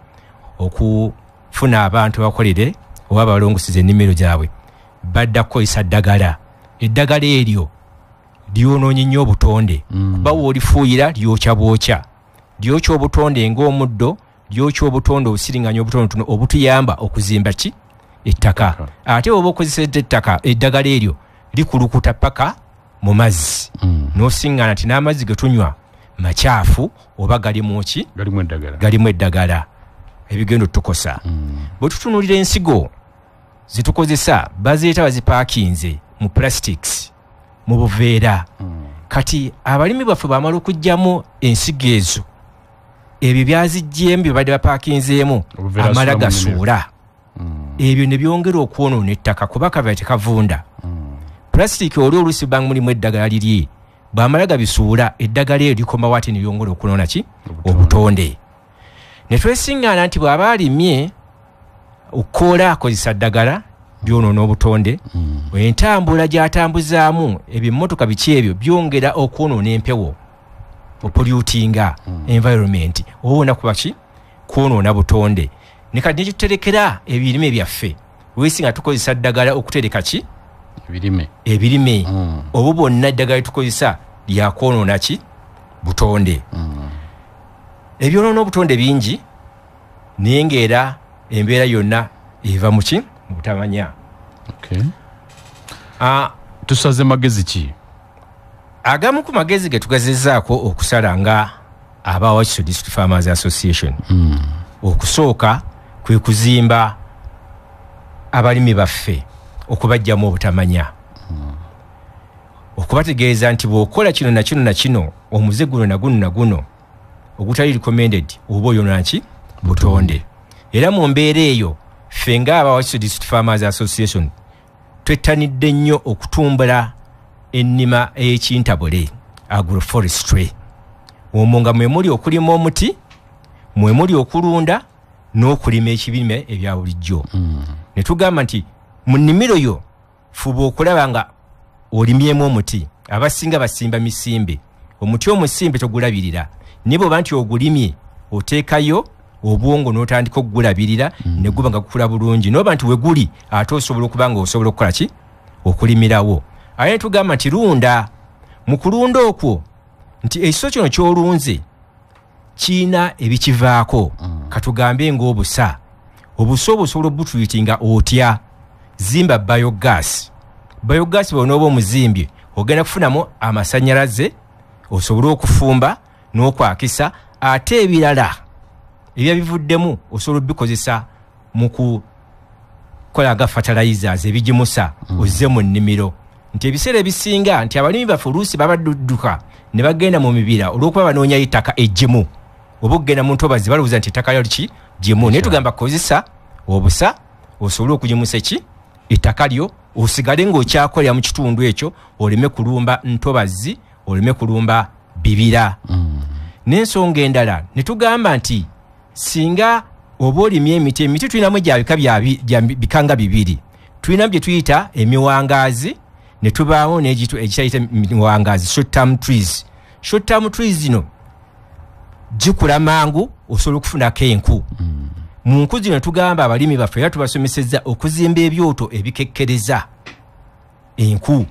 okufuna abantu bakolere oba balongosiza ennimiro gyabwe badda kukozesa ddagala eddagala eryo lyonoonye nnyo obutonde kuba woolifuuyira lyokya bwokya lyokya obutonde ng'omuddo lyokya obutonde obusiriŋŋanya obutonde tuno obutuyamba okuzimba ki ettaka ate oba okozesedde ettaka eddagala eryo likulukuta paka mu mazzi n'osiŋŋaana nti n'amazzi ge tunywa makyafu oba galimu ki galimu eddagala ebigendo tukosa bwe tutunulira ensigo zitukozesa bazireeta bazipaakinze mu plastics mu buveera kati abalimi baffe bamala okugyamu ensigo ezo ebyo byazijjemu bye badde bapaakinzeemu amala gasuula ebyo ne byongera okwonoona ettaka kuba kaba tekavunda plastic oli oluusi banga mulimu eddagala liri bw'amala gabisuula eddagala eryo likomawo ate ne lyongera okunoona ki obutonde ne twesiŋŋaana nti bw'aba alimye okukoola akozesa ddagala byonoona obutonde entambula gy'atambuzaamu ebimmotoka biki ebyo byongera okwonoona empewo opollutinga environment obona kuba ki kwonoona butonde ne kati nekituterekera ebirime byaffe weesinga tukozesa ddagala okutereka ki ebirime obwo bwonna eddagala tukozesa lyakwonoona ki butonde ebyonoona obutonde bingi naye ng'era embeera yonna eva mu ki mu butamanya. Tusaze magezi ki? Agamu ku magezi ge tugezezzaako okusala nga aba Wakiso District Farmers Association okusooka kwe kuzimba abalimi baffe okubajjamu obutamanya okubategeeza nti bw'okola kino na kino na kino omuze guno na guno na guno ogutali recommended oba oyonoona ki butonde. Era mu mbeera eyo ffe ng'aba Wakiso District Farmers Association twettanidde nnyo okutumbula ennima ey'ekintabule agroforestry omwo nga mwe muli okulima omuti mwe muli okulunda n'okulima ekibirime ebya bulijjo ne tugamba nti mu nnimiro yo fuba okulaba nga olimyemu omuti abasinga basimba misimbe omuti omusimbe togulabirira ne bw'oba nti ogulimye oteekayo obwongo n'otandika okugulabirira ne guba nga gukula bulungi n'oba nti we guli ate osobola okuba nga osobola okukola ki okulimirawo. Aye ne tugamba nti lunda mu kulunda okwo nti ekiso kino ky'olunze kiina ebikivaako katugambe ng'obusa obusa obusobola obutuyita otya zimba biogas bw'onooba omuzimbye ogenda kufunamu amasannyalaze osobole okufumba n'okwakisa ate ebirala ebya bivuddemu osobola obikozesa mu kukola nga fertilizers ebigimusa ozze mu nnimiro nti ebiseera ebisinga nti abalimi baffe oluusi babadduka ne bagenda mu mibira olw'okuba banoonyayo ettaka eggimu oba okugenda mu ntobazi balowooza nti ettaka lyoliki gimu naye tugamba kozesa obusa osobole okugimusa eki ettaka lyo osigale ng'okyakolera mu kitundu ekyo oleme kulumba ntobazi oleme kulumba bibira n'ensonga endala ne tugamba nti singa oba olimye emiti tulinamu gya bikanga bibiri tulinamu bye tuyita emiwangaazi ne tubaawo n'ekitayita emiwangaazi short term trees zino gikula mangu osobola okufunako enku mu nku zino tugamba abalimi baffe era tubasomesezza okuzimba ebyoto ebikekkereza enku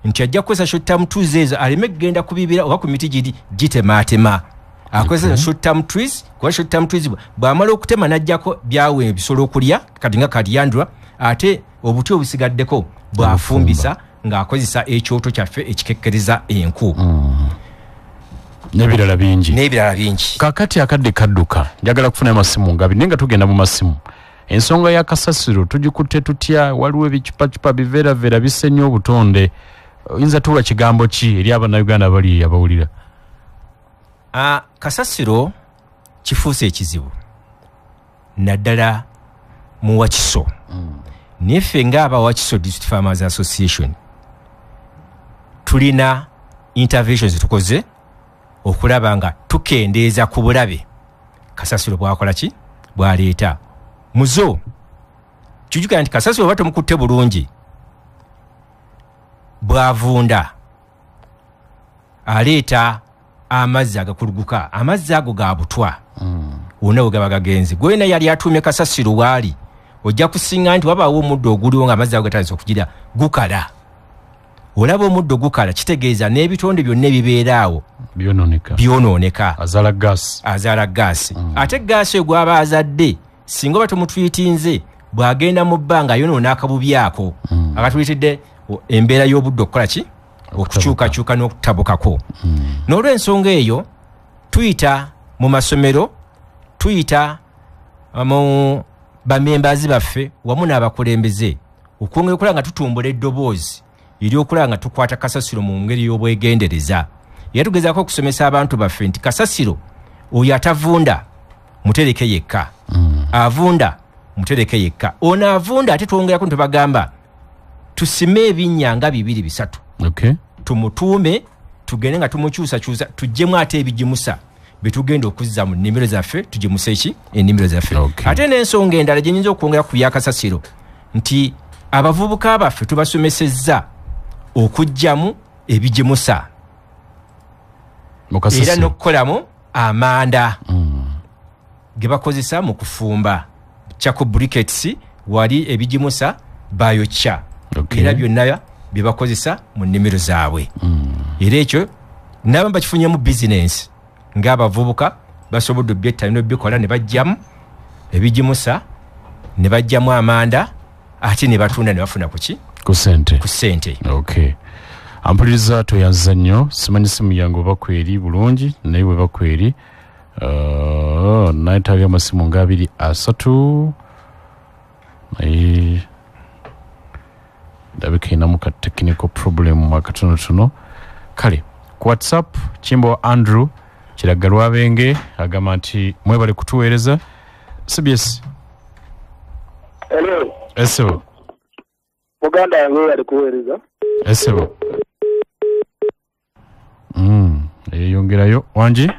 nti ajja kukozesa short term trees ezo aleme kugenda ku bibira oba ku miti giri gitemaatema akozesa short term trees kuba short term trees bw'amala okutema n'ajjako byawo ebisolo okulya kati nga kalyandra ate obuti obusigaddeko bw'afumbisa ng'akozesa ekyoto kyaffe ekikekkereza enku n'ebirala bingi kakati akadde kadduka njagala kufuna amasimu ngabi naye nga tugenda mu masimu ensonga ya kasasiro tugikutte tutya waliwo ebicupacupa biveeraveera bisse nnyo obutonde oyinza tuwa kigambo ki eri abannayuganda bali abawulira? Kasasiro kifuuse ekizibu naddala mu Wakiso naye ffe ng'aba Wakiso District Farmers Association tulina interventions tukoze okulaba nga tukendeeza ku bulabe kasasiro bwakola ki bwaleeta muzo kijukira nti kasasiro oba tomukutte bulungi bwavunda aleeta amazzi agakuluguka amazzi ago ga butwa wonna we gaba gagenze gwena yali atuumye kasasiro waali ojja kusinga nti wabaawo omuddo oguliwo nga amazzi ago gatandise okugira gukala olaba omuddo gukala kitegeeza n'ebitonde byonna ebibeeraawo byonooneka azaala gaasi ate gaasi egwaba azadde singa oba tomutwitinze bw'agenda mu bbanga ayonoona akabubi ako akatuyitidde embeera y'obudde okukola ki okukyukakyuka n'okutabukako n'olw'ensonga eyo tuyita mu masomero tuyita mu bamembazi baffe wamu n'abakulembeze okwongera okulaba nga tutumbula eddoboozi eryokulaba nga tukwata kasasiro mu ngeri y'obwegendereza era tugezaako okusomesa abantu baffe nti kasasiro oyo atavunda mutereke yekka avunda mutereke yekka ono avunda ate twongerako ntibagamba tusime ebinnya nga 2-3 okay. tumutuume tugende nga tumukyusakyusa tuggyemu ate ebigimusa betugenda okuzza mu nnimiro zaffe tugimuse eki ennimiro zaffe okay. ate n'ensonga endala gye nyinza okwongera ku byakasasiro nti abavubuka baffe tubasomesezza okuggyamu ebigimusa era n'okukolamu amanda ge bakozesa mu kufumba chaku briquettes wali ebigimusa bayokya okay. era byonna bye bakozesa mu nnimiro zaabwe era ekyo nabo bakifunyemu bizinensi ng'abavubuka basobodde obyetta n'obikola ne bajjamu ebigimusa ne bajjamu amanda ate ne batunda ne bafuna kuki ku ssente okay. ampuliriza toyanziza nnyo simanyi simu yange oba kweri bulungi naye bweba kweri nayetaaga amasimu nga 2-3 naye ndabika inamu ka technical problem akatonotono kale ku whatsapp kimbo Andrew kiraga lwabenge agamba nti mwebale kutuweereza CBS. Hello. Esebo. Muganda yange ali kuweereza. Esebo. Yongerayo wanji?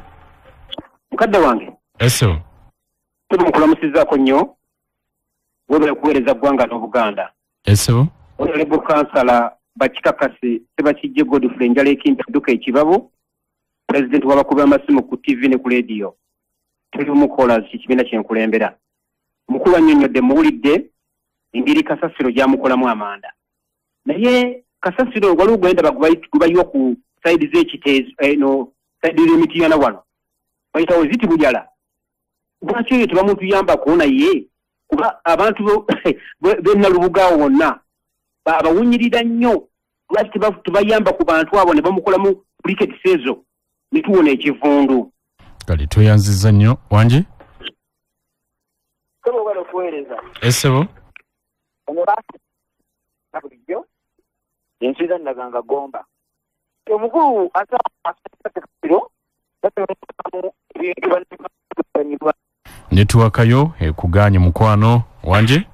Mukadde wange. Esebo. Tumukulamuzizzaako nnyo. Webale kuweereza ggwanga n'Obuganda. Esebo. Honorable Councillor Bakikakasi Sebakijje Godfrey Njala Ekinta Duka Ekibabu. President w'abakubi amasimu ku TV ne ku radio. Tuli mukola kibiina kyenkulembera. Mukulu annyonnyodde muwulidde engeri kasasiro gy'amukolamu amanda. Naye kasasiro waliwo gwenda gubayiwa ku saidi z'ekiteezo saidi y'emitiana wano. Bayitawo ziti bujala. Lwaki oyo tebamutuyambako naye kuba abantu b'ennalubuga wonna abawunyirira nnyo lwaki tebayamba ku bantu abo ne bamukolamu briquettes ezo ne tuwona ekivundu. Kale toyanziza nnyo wanji? Kabo balo kuweereza. Esebo. Omubaka bulijjo ensiza ndaganga gomba. Omukulu asakiro netuwakayo ekuganye mukwano wanje?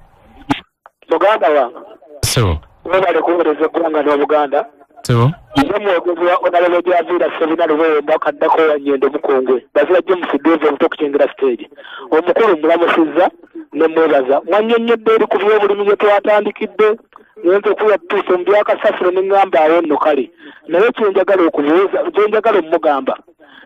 Muganda wange. Esebo. Mwebale kuweereza eggwanga n'Obuganda. Esebo. Mwegezwa onalelo gyavira sebina lubeenda kaddako wanyendo mukongwe bazira James Dove obutokukingira stage omukulu mulamusizza ne mwebaza mwannyonnyodde eri ku by'obulimi bye twatandikidde nyenze okuya tuuso mu byakasasiro ne ngamba awo nno kale naye kyenjagala okubuuza kyenjagala omugamba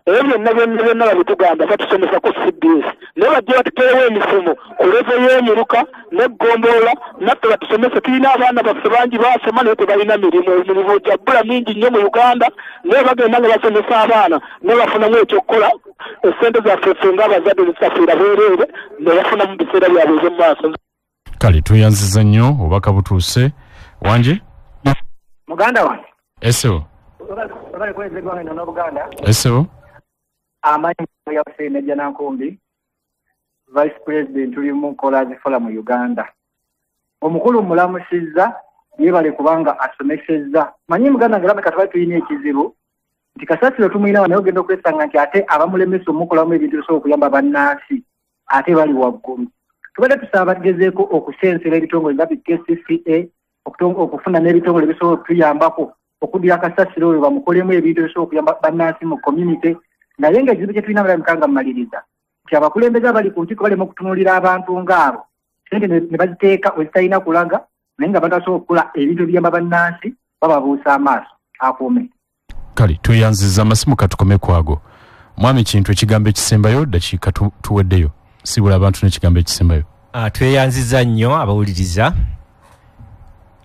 ebyo byonna babitugamba batusomesa ku CBS naye bajje batuteewo emisomo ku levo y'emiruka n'eggombolola naffe batusomese tulina abaana baffe bangi basoma naye tebalina mirimu emirimu gyabbula mingi nnyo mu Uganda naye bagenda nga basomesa abaana ne bafunamu ekyokukola essente zaffe ffe ng'abazadde zitafiira bwereere ne bafuna mu biseera byabwe eby'omu maaso. Kale tweyanziza nnyo obubaka butuuse wanje? Muganda wange. Esebo. Obale kuweereza eggwanga n'Obuganda. Esebo. Amanyi ya Seneja Nankumbi Vice President tuli mu Kolazi Forum mu Uganda. Omukulu mulamusizza yebale kubanga asomesezza. Manyi Muganda ngalabe katwali tuyina ekizibu nti kasasiro tumuyina naye ogenda okwesanga nti ate abamulemesa omukolamu ebintu bisobola okuyamba bannansi ate bali waggulu. Tubadde tusaba bagezeeko okusensera ebitongole nga KCCA okufuna n'ebitongole bisobola okutuyambako okuddira kasasiro oyo bamukolemu ebintu bisobola okuyamba bannansi mu community. Naye nga ekizibu kye tulina balabikanga mmaliriza nti abakulembeze abali ku nkiiko balema okutunuulira abantu ng'abo sente ne baziteeka wezitalina kulaga naye nga abantu basobola okukola ebintu ebiyamba bannansi bababuusa amaaso akuume. Kale tweyanziza amasimu katukome kwago mwami kintu ekigambo ekisembayo dakiika tuweddeyo sibula abantu n'ekigambo ekisembayo. Tweyanziza nnyo abawuliriza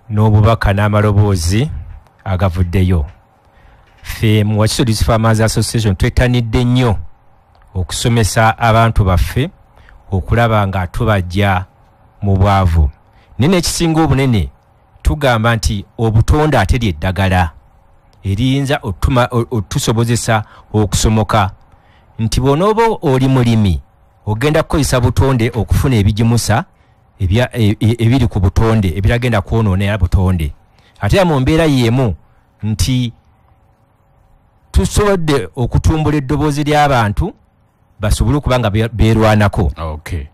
n'obubaka n'amaloboozi agavuddeyo. Ffe mu Wakiso District Farmers Association twetanidde nnyo okusomesa abantu baffe okulaba nga tubajja mu bwavu. Nene ekisinga obunene tugamba nti obutonde ate lyeddagala eriyinza otusobozesa okusomoka nti bw'onooba oli mulimi ogenda kukozesa butonde okufuna ebigimusa ebiri ku butonde ebiragenda kwonoonera butonde. Ate mu mbeera y'emu nti tusobodde okutumbula eddoboozi ly'abantu basobole okuba nga beerwanako. Okay.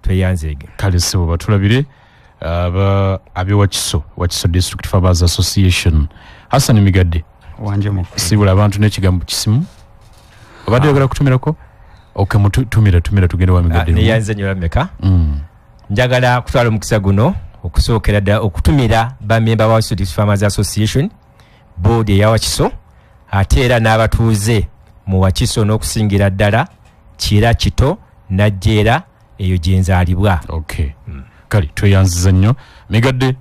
Tweyanzeege. Kale ssebo batulabire ab'e Wakiso District Farmers Association. Hassan Migadde. Wanje mu. Sibula abantu n'ekigambo kisimu. Obadde oyagala kutumirako? Okay, tumira tugende wa Migadde. Neyanze nnyo Lameka. Njagala kutwala omukisa guno okusookera ddala okutumira bamemba ba District Farmers Association board eya Wakiso ate era n'abatuuze mu Wakiso n'okusingira ddala Kira Kito Najjeera eyo gyenzaalibwa. Okay. Kale tweyanziza nnyo Migadde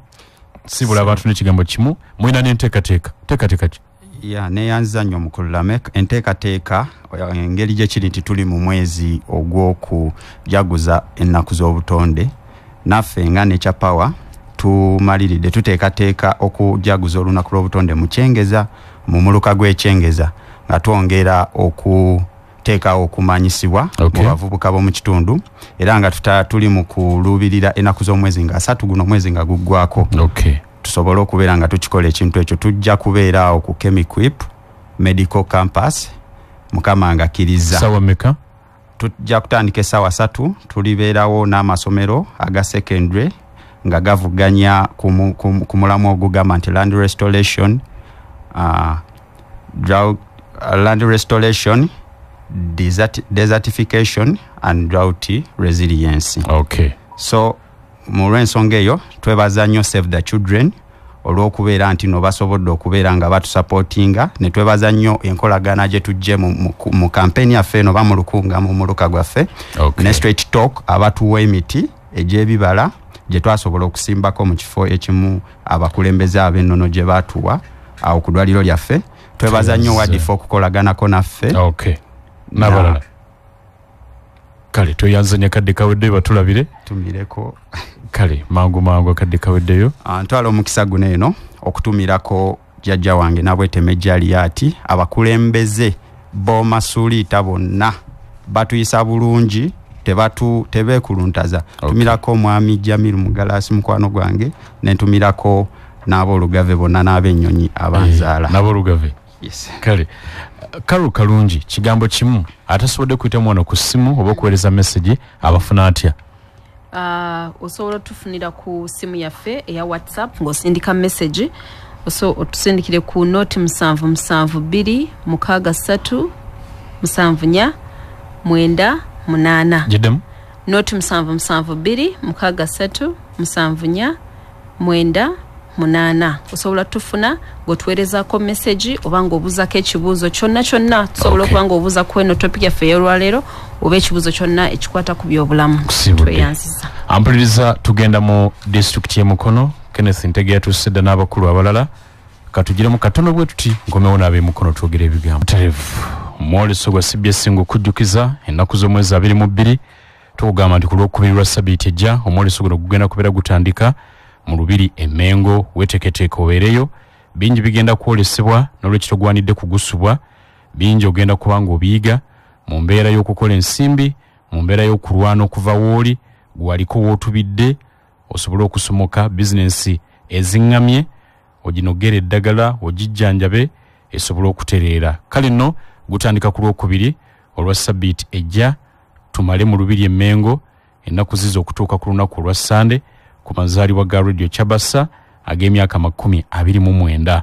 sibula abantu n'ekigambo kimu mulina n'enteekateeka ki? Ya neyanziza nnyo Mukulu Lamek. Enteekateeka engeri gye kiri nti tuli mu mwezi ogw'okujaguza ennaku z'obutonde naffe nga Nature Power tumaliridde tuteekateeka okujaguza olunaku lw'obutonde mu Kyengeza mu muluka gw'Ekyengeza nga twongera okuteekawo okumanyisibwa mu bavubuka b'omu kitundu era nga tuli mu kuluubirira ennaku z'omwezi nga 3 guno omwezi nga guggwako. Okay. Tusobole okubeera nga tukikola ekintu ekyo. Tujja kubeera awo ku Chemiquip Medical Campus Mukama nga akkiriza. Sawa meka? Tujja kutandika essaawa 3 tulibeerawo n'amasomero aga secondary nga gavuganya ku mulamu ogugamba nti land restoration, desertification and drought resilience. Okay. So mu lw'ensonga eyo twebaza nnyo Save the Children olw'okubeera nti no basobodde okubeera nga batusupportinga ne twebaza nnyo enkolagana gye tujje mu campaign yaffe eno bamulukunga mu muluka gwaffe. Okay. Ne Straight Talk abatuwa emiti egy'ebibala gye twasobola okusimbako mu kifo ekimu abakulembeze ab'ennono gye baatuwa awo ku ddwaliro lyaffe. Twebaza nnyo Wadifa okukolaganako naffe. Okay. N'abalala. Kale tweyanzanya kadde kawedde batulabire tumireko kale mangu kadde kaweddeyo. Ntwala omukisa guno eno okutumirako jjajja wange Nabweteme Jaliati abakulembeze b'omasuliita bonna batuyisa bulungi tebeekuluntaza. Okay. Tumirako Mwami Jamiru Mugalasi mukwano gwange nentumirako n'aboolugave bonna n'ab'ennyonyi abanzaala. N'aboolugave. Yes. Kale Karu kalungi kigambo kimu atasobodde kuyita mwana ku ssimu oba okuweereza message abafuna atya? Osobola tufunira ku simu yaffe eya WhatsApp ng'osindika message otusindikire ku note 772 63 74 998. Jiddemu? Note 772 63 74 998. Osobola tufuna ng'otuweerezako message oba ng'obuuzako ekibuuzo kyonna tusobola okuba ng'obuuza ku eno topic yaffe ey'olwaleero oba ekibuuzo kyonna ekikwata ku by'obulamu. Tweyanziza. Ampuliriza tugenda mu district y'e Mukono. Kenneth Ntege yatuusidde n'abakulu abalala katugiremu katono bwe tuti nkomewo n'ab'e Mukono twogera ebigambo. Tarevu omwoleso gwa CBS ng'okujjukiza ennaku z'omwezi 22 tukugamba nti ku lw'okubiri lwa Sabbiiti ejja omwoleso guno gugenda kubeera gutandika mu Lubiri Emmengo. Weeteketeeka obeereyo. Bingi bigenda kwolesebwa n'olwekitogwanidde kugusubwa. Bingi ogenda kubanga obiyiga mu mbeera y'okukola ensimbi, mu mbeera y'okulwana okuva wooli gwaliko wootubidde osobole okusomoka bizinensi eziŋŋamye oginogera eddagala ogijjanjabe esobole okutereera. Kale nno gutandika ku lwokubiri olwa Sabbiiti ejja tumale mu Lubiri Emmengo ennaku zizo okutuuka ku lunaku olwa Sande ku mazaalibwa ga Radio Chabasa ag'emyaka 29.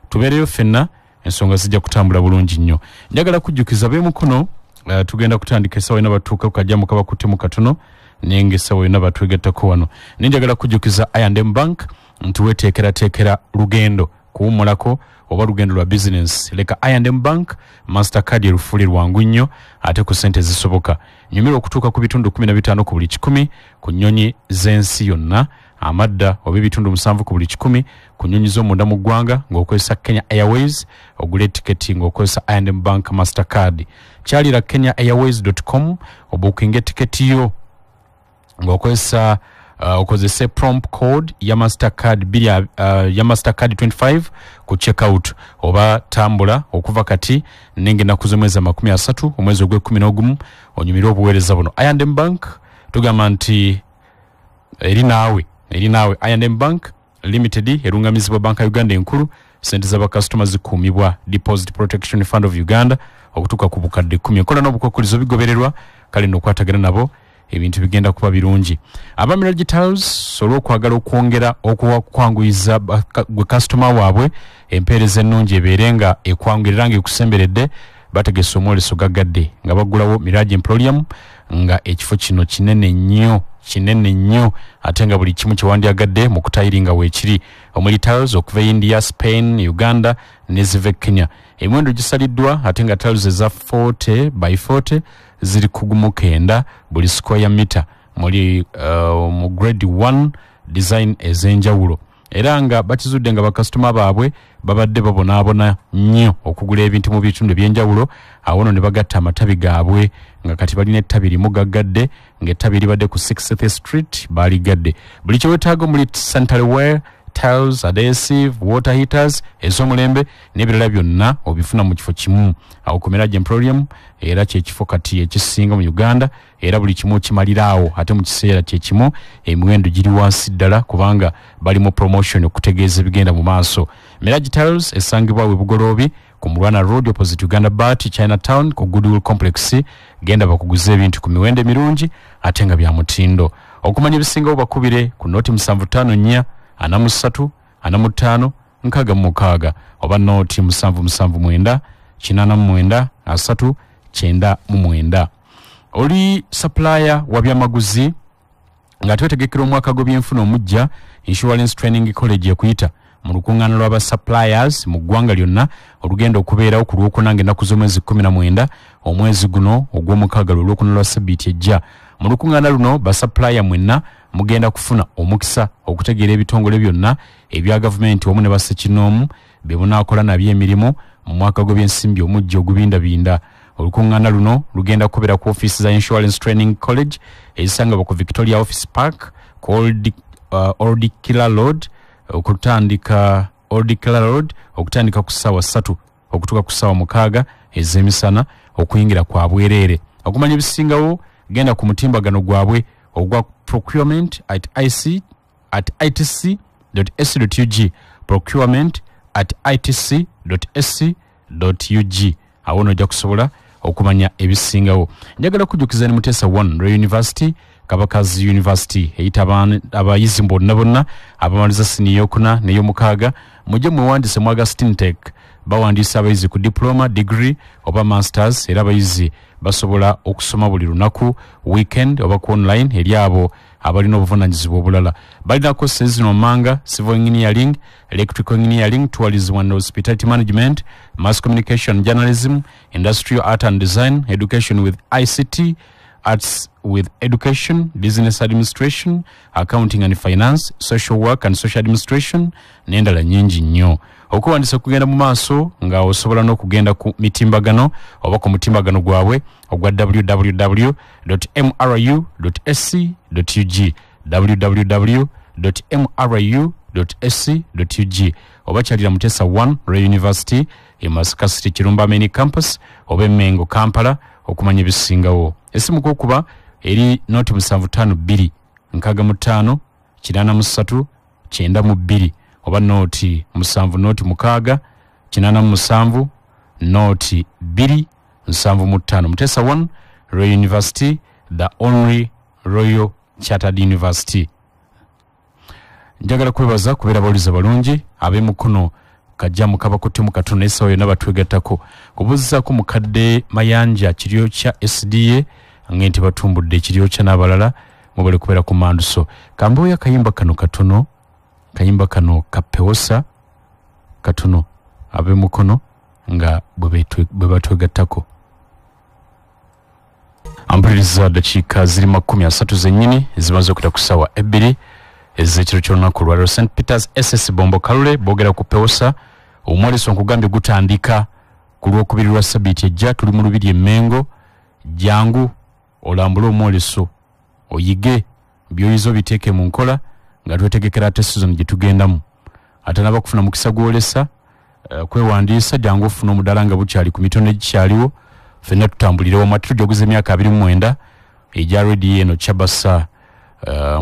Tubeereyo ffenna ensonga zijja kutambula bulungi nnyo. Njagala kujjukiza b'e Mukono tugenda kutandika essaawa ena batuuka kukajjamu kabakuttemu katono naye ng'essaawa ena batwegattako wano. Naye njagala kujjukiza I&M Bank nti weeteekerateekera lugendo kuwummulako oba lugendo lwa business. Leka I&M Bank Mastercard erufuule lwangu nnyo ate ku ssente zisoboka. Nyumirwa okutuuka ku bitundu 15 ku buli 100 ku nnyonyi z'ensi yonna, amadda oba ebitundu 7 ku buli 100 ku nnyonyi z'omunda mu ggwanga ng'okozesa Kenya Airways. Ogula etiketi ng'okozesa I&M Bank Mastercard. Kyalira kenyaairways.com obuukinga etiketi yo ng'okozesa okozese prompt code ya Mastercard ya Mastercard 25 ku checkout oba tambula okuva kati nengenda kuzomweza 30 omwezi ogwe11 onyumira obuweereza buno. I&M Bank tugamba nti eri naawe I&M Bank Limited erungamizibwa banka Uganda enkulu, sente z'aba customers zikuumibwa Deposit Protection Fund of Uganda okutuka ku bukadde 10. Kola n'obukwakkulizo bigobererwa kale n'okwatagana nabo ebintu bigenda kuba birungi. Aba Mirage Tiles olw'okwagala okwongera okwanguyiza gwe customer waabwe empeereza ennungi ebeerenga ekwanguyirira ng'ekusemberedde bategese omwoleso gaggadde nga bagulawo Mirage Emporium nga ekifo kino kinene nnyo ate nga buli kimu kyewandyagadde mu kutayiringa weekiri. Omuli tiles okuva India, Spain, Uganda nezive Kenya. Emiwendo gisaliddwa ate nga tiles eza 40 by 40 ziri kugumu 9 buli square meter muli mu grade 1 design ez'enjawulo. Era nga bakizudde nga bakasitoma baabwe babadde babonaabona nnyo okugula ebintu mu bitundu by'enjawulo, awono ne bagatta amatabi gaabwe nga kati balina ettabi limu gaggadde ng'ettabi libadde ku 60th Street baaligadde. Buli kye weetaaga muli sanitary ware, tiles, adhesive, water heaters, ez'omulembe n'ebirala byonna obifuna mu kifo kimu awo ku Mirage Emporium, era kyekifo kati ekisinga mu Uganda, era buli kimu kimaliraawo ate mu kiseera kyekimu emiwendo giri wansi ddala kubanga bali mu promotion okutegeeza ebigenda mu maaso. Mirage Tiles esangibwa we Bugoloobi ku Mulwana Road opposite Uganda Bat Chinatown ku Goodwill Complex. Genda bakuguza ebintu ku miwendo mirungi ate nga bya mutindo. Okumanya ebisingawo bakubire ku noti 75 43 45 66 oba noti 779 89 3 99. Oli supplier wa byamaguzi nga twetegekera omwaka gw'ebyenfuna omujja, Insurance Training College ekuyita mu lukuŋŋaana lw'aba suppliers mu ggwanga lyonna olugenda okubeerawo ku Lwokunange ennaku z'omwezi 19 omwezi guno ogw'omukaaga Lwokuna lwa Ssabbiiti ejja. Mu lukuŋŋaana luno ba supplier mwenna mugenda kufuna omukisa okutegeera ebitongole byonna ebya gavumenti wamu ne bassekinoomu be bunaakola nabyo emirimu mu mwaka gw'ebyensimbi omujja ogubindabinda. Olukuŋŋaana luno lugenda kubeera ku office za Insurance Training College ezisangibwa ku Victoria Office Park ku Old Killer Road okutandika ku ssaawa 3 okutuuka ku ssaawa 6 ez'emisana okuyingira kwa bwereere. Okumanya ebisingawo genda ku mutimbagano gwabwe ogwa procurement at itc.sc.ug procurement@itc.sc.ug. awo nojja kusobola okumanya ebisingawo. Njagala kujjukiza ne Mutesa 1 Royal University Kabakazi University eyita abayizi bonna abamaliza siniya yokuna n'ey'omukaaga mujje mwewandise mu Augustine Tech bawandiisa abayizi ku diploma, degree oba masters, era abayizi basobola okusoma buli lunaku, weekend oba ku online eri abo abalina obuvunaanyizibwa obulala. Balina courses zino manga, civil engineering, electrical engineering, tourism and hospitality management, mass communication, journalism, industrial art and design, education with ICT, arts with education, business administration, accounting and finance, social work and social administration, n'endala nnyingi nnyo. Okuwandiisa kugenda mu maaso nga osobola n'okugenda ku mitimbagano oba ku mutimbagano gwabwe ogwa www.mru.sc.ug www.mru.sc.ug oba kyalira Mutesa 1 Royal University e Masaka City Kirumba Main Campus oba Mengo Kampala okumanya ebisingawo. Esimu kokuba eri noti 752 65 83 92 oba noti 7 noti 6 87 noti 2 75. Mutesa 1 Royal University, the only Royal Chartered University. Njagala kwebaza kubeera bawuliza balungi ab'emukono kajja mukabakutte mu katono esawo yonna batwegattako kubuuzizaako mukadde Mayanja kiryo kya SDA ng'enti batumbudde ekiryo kya n'abalala mubale kubeera ku manduso. Kamboya kayimba kano katono, kayimba kano kapewosa katono ab'emukono nga bwe batwegattako. Ampuliriza dakiika ziri 30 zennyini zimaze okuyita ku ssaawa 2 ez'ekiro ky'olunaku olwaliro. St Peters SS Bombo Kalule boogera ku pewosa omwoleso nkugambye gutandika ku Lwokubiri lwa Ssabbiiti ejja. Tuli mu Lubiri e Mengo, jangu olambule omwoleso oyige byoyizo biteeke mu nkola nga twetegekera ate season gye tugendamu. Ate n'abakufuna mukisa gwolesa kwewandiisa jangu ofuna omudala nga bukyali ku mitono egikyaliwo ffenna tutambulirewo matu tujoguza emyaka 29 egya redi eno Chabasa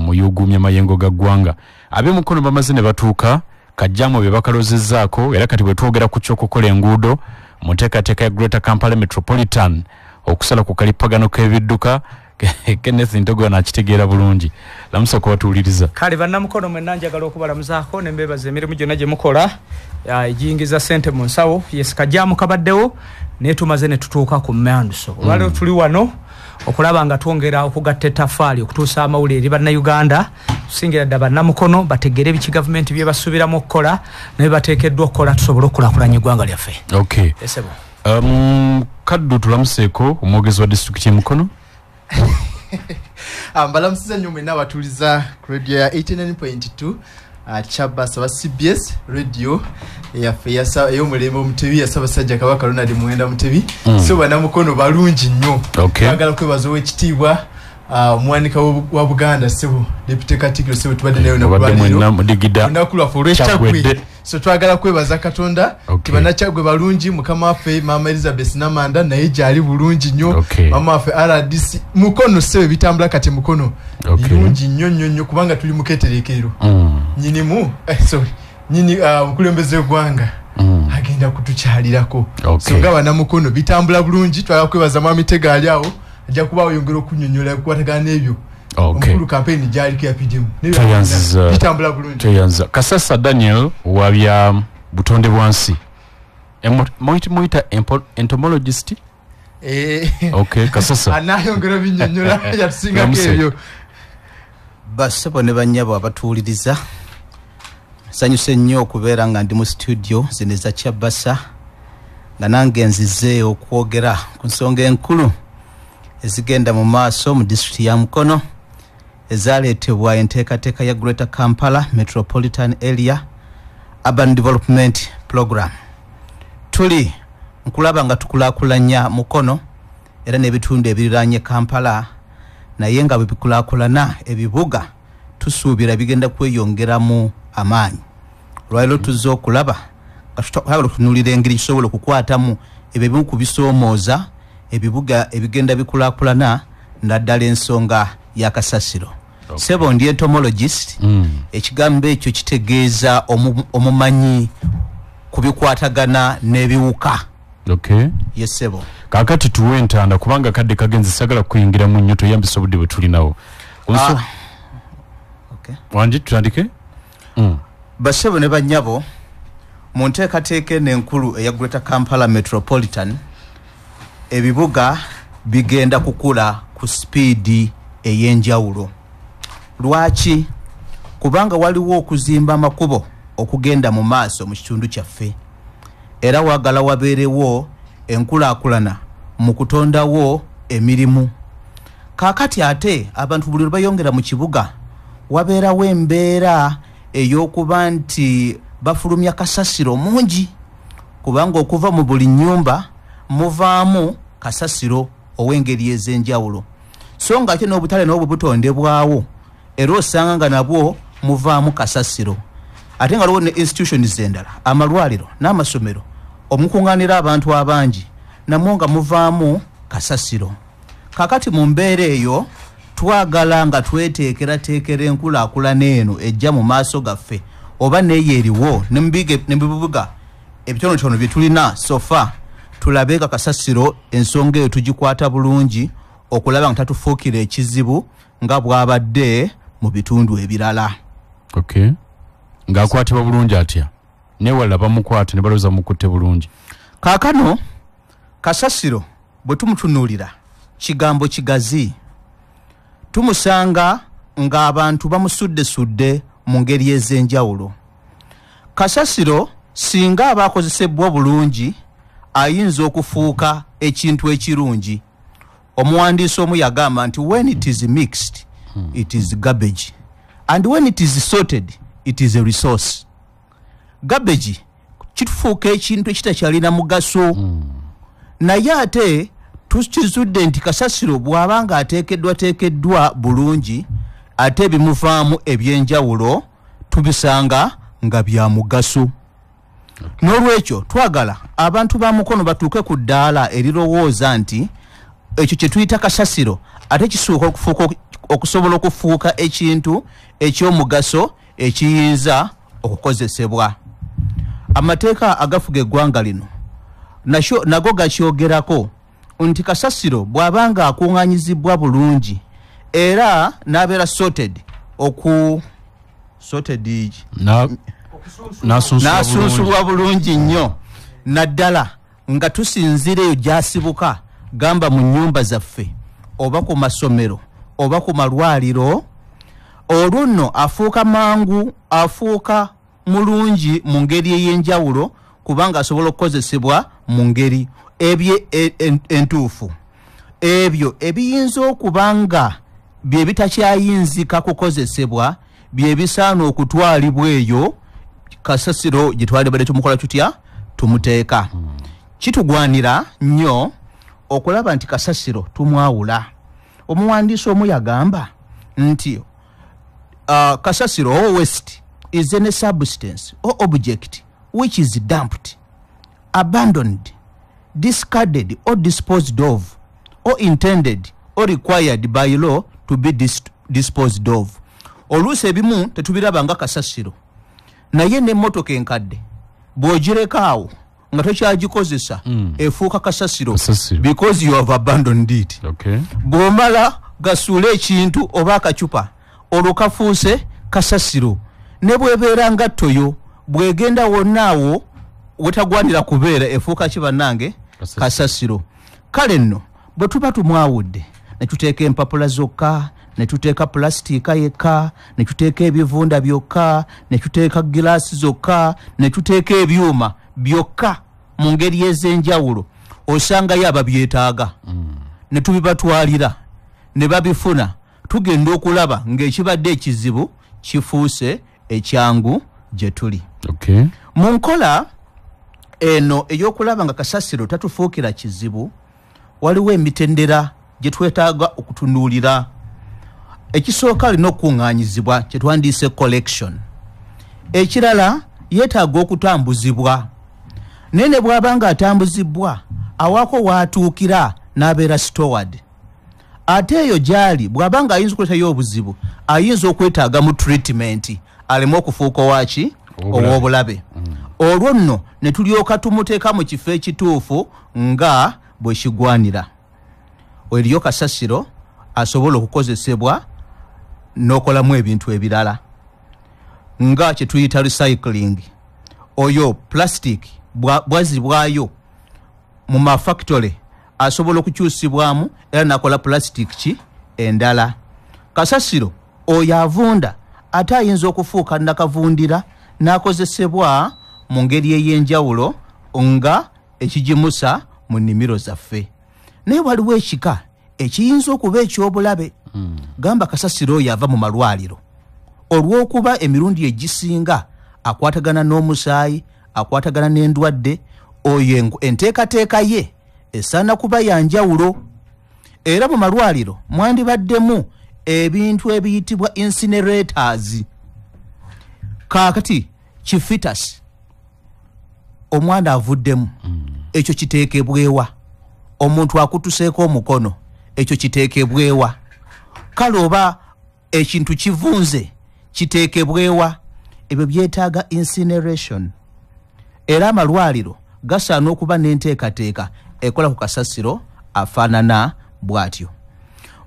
mu yugumya mayengo ga ggwanga. Ab'emukono bamaze ne batuuka kajjamo be bakalozezzaako era kati bwe twogera ku ky'okukola enguudo mu nteekateeka ya Greater Kampala Metropolitan okusala ku kalipagano k'ebidduka. Kenneth Ntogo nakitegeera bulungi. Lamusa kubatuuliriza. Kale bannamukono mwenna njagala okubalamuzaako ne mbeebaza emirimu gyonna gye mukola ejiyingiza ssente mu nsawo. Yes, kajjaamu kabaddewo naye tumaze ne tutuuka ku mmanduso. Olwaleero tuli wano okulaba nga twongera okugatta ettaffaali okutuusa amawulire eri bannayuganda tusingira ddala bannamukono bategere biki gavumenti bye basuubiramu okukola naye bateekeddwa okukola tusobole okukulaakulanya eggwanga lyaffe. Okay. Esebo. Kaddu tulamuseeko omwogezi wa disitulikiti y'Emukono. Mbalamusiza nnyo mwenna abatuuliza ku radio ya 89.2 Chabasa wa CBS radio yaffe ey'omulembe Omutebi ya Ssaabasajja Kabaka Ronald Muwenda Mutebi. So bannamukono balungi nnyo. Twagala kwebaza ow'ekitiibwa omuwanika wa Buganda Ssebo Deputy Katikkiro Ssebo tubadde nayo olunaku lwaffe olw'Ekyagwe. So twagala kwebaza Katonda Banakyagwe balungi mukama waffe Mama Elizabeth Namanda naye gyali bulungi nnyo. Mama waffe RDC Mukono Ssebo bitambula kati Mukono bulungi nnyo kubanga tuli muketereekero nyinimu nyini omukulembeze gwanga agenda kutukyalirako. So nga bannamukono bitambula bulungi twagala kwebaza Mwami Tega ali awo ajja kuba oyongera okunnyonnyola okukwatagana n'ebyo. Omukulu campaign gyali yapidemu bitambula bulungi. Teyanza Kasasa Daniel wabya butonde bwansi moita entomologist. Okay, Kasasa anayongera binnyonnyola yatusinga ebyo. Basebo ne bannyabo abatuuliriza sanyuse nnyo okubeera nga ndi mu studio zino za Chabasa nga nange nzize okwogera ku nsonga enkulu ezigenda mu maaso mu disitulikiti ya Mukono ezaleetebwa enteekateeka ya Greater Kampala Metropolitan Area Urban Development Program. Tuli nkulaba nga tukulaakulanya Mukono era n'ebitundu ebiriraanye Kampala naye nga bwe bikulaakulana ebibuga tusuubira bigenda kweyongeramu amaanyi. Olwaleero tuzze okulaba nga tutwagala okutunuulira engeri kisobola okukwatamu ebyo ebimu ku bisoomooza ebibuga ebigenda bikulaakulana naddala ensonga ya kasasiro. Ssebo ndi entomologist. Ekigambo ekyo kitegeeza omumanyi ku bikwatagana n'ebiwuka. Okay. Yes, Ssebo. Kakati tuwe entanda kubanga kadde kagenzi sagala kuyingira mu nnyo toyambisa obudde bwe tulinawo. Okay. Wanji tutandike? Bassebo ne bannyabo mu nteekateeka n'enkulu eya Greater Kampala Metropolitan ebibuga bigenda kukula ku speedi ey'enjawulo. Lwaki? Kubanga waliwo okuzimba amakubo okugenda mu maaso mu kitundu kyaffe era wagala wabeerewo enkulaakulana mu kutondawo emirimu. Kaakati ate abantu buli lwe bayongera mu kibuga wabeerawo embeera ey'okuba nti bafulumya kasasiro mungi kubanga okuva mu buli nnyumba muvaamu kasasiro ow'engeri ez'enjawulo. So nga ate n'obutale n'obwo butondebwawo era osanga nga nabwo muvaamu kasasiro. Ate nga waliwo ne institutions endala amalwaliro n'amasomero omukuŋŋaanira abantu abangi namwo nga muvaamu kasasiro. Kakati mu mbeera eyo twagala nga tweteekerateekera enkulaakulana eno ejja mu maaso gaffe oba neeyo eriwo ne mubibuga ebitonotono bye tulina sofa tulabe nga kasasiro ensonga eyo tugikwata bulungi okulaba nga tatufuukira ekizibu nga bwabadde mu bitundu ebirala. Okay. Ng'akwatibwa bulungi atya? Newala bamukwate ne balowooza mukutte bulungi. Kaakano kasasiro bwe tumutunuulira kigambo kigazi. Tumusanga ng'abantu bamusudde mu ngeri ez'enjawulo. Kasasiro singa abaakozesebwa bulungi ayinza okufuuka ekintu ekirungi. Omuwandiisi omu yagamba nti when it is mixed it is garbage and when it is sorted it is a resource. Garbage kitufuuka ekintu ekitakyalina mugaso. Naye ate tukizudde nti kasasiro bw'abanga ateekeddwa bulungi ate bimuvaamu ebyenjawulo tubisanga nga bya mugaso. N'olwekyo twagala abantu ba mukono batuuke ku ddaala erirowooza nti ekyo kye tuyita kasasiro ate kisuuka okusobola okufuuka ekintu eky'omugaso ekiyinza okukozesebwa. Amateeka agafuga eggwanga lino nago gakyogerako nti kasasiro bw'abanga akuŋŋaanyizibwa bulungi era n'abeera n'asunsulwa bulungi nnyo naddala nga tusinzira eyo gy'asibuka gamba mu nnyumba zaffe oba ku masomero oba ku malwaliro, olwo nno afuuka mangu, afuuka mulungi mu ngeri ey'enjawulo kubanga asobola okukozesebwa mu ngeri entuufu. Ebyo ebiyinza okubanga bye bitakyayinzika kukozesebwa bye bisaana okutwalibwa eyo kasasiro gye twalibadde tumukola tutya tumuteeka. Kitugwanira nnyo okulaba nti kasasiro tumwawula. Omuwandiisi omu yagamba nti kasasiro or waste is any substance or object which is dumped, abandoned, discarded or disposed of, or intended or required by law to be disposed of. Oluusi ebimu tetubiraba nga kasasiro, naye n'emmotoka enkadde bw'ogireka awo nga tokyagikozesa efuuka kasasiro because you have abandoned it. Bw'omala gasuula ekintu oba akacupa olwo kafuuse kasasiro. Ne bw'ebeera nga ttoyo bw'egenda wonna awo wetagwanira kubeera efuuka kibannange kasasiro. Kale nno bwe tuba tumwawudde ne tuteeka empapula zokka, ne tuteeka pulasitiika yekka, ne tuteeka ebivunda byokka, ne tuteeka gilaasi zokka, ne tuteeka ebyuma byokka mu ngeri ez'enjawulo, osangayo ababyetaaga ne tubibatwalira ne babifuna, tugenda okulaba ng'ekibadde ekizibu kifuuse ekyangu gye tuli. Mu nkola eno ey'okulaba nga kasasiro tatufuukira kizibu, waliwo emitendera gye twetaaga okutunuulira. Ekisooka alina okuŋŋaanyizibwa kye twandiise collection. Ekirala yeetaaga okutambuzibwa. Naye ne bw'aba nga atambuzibwa awaako waatuukira n'abeera stoward. Ate eyo gy'ali bw'aba nga ayinza okuleetayo obuzibu ayinza okwetaaga mu treatment aleme okufuuka owaki ow'obulabe. Olwo nno ne tulyoka tumuteeka mu kifo ekituufu nga bwe kigwanira. Eriyo kasasiro asobola okukozesebwa n'okolamu ebintu ebirala nga kye tuyita recycling. Oyo plastic bwazibwayo mu mafactory asobola okukyusibwamu era nakola plastic ki endala. Kasasiro oyo avunda ate ayinza okufuuka nakavundira n'akozesebwa mu ngeri ey'enjawulo nga ekigimusa mu nnimiro zaffe. Naye waliwo ekika ekiyinza okuba eky'obulabe. Gamba kasasiro oyo ava mu malwaliro olw'okuba emirundi egisinga akwatagana n'omusaayi, akwatagana n'endwadde. Oyo enteekateeka ye esaana kuba yanjawulo. Era mu malwaliro mwandibaddemu ebintu ebiyitibwa incinerators. Kaakati kifitas omwana avuddemu ekyo kiteekebwewa. Omuntu akutuseeko omukono ekyo kiteekebwewa. Kale oba ekintu kivunze kiteekebwewa. Ebyo byetaaga incineration. Era amalwaliro gasaana okuba n'enteekateeka ekola ku kasasiro afaanana bw'atyo.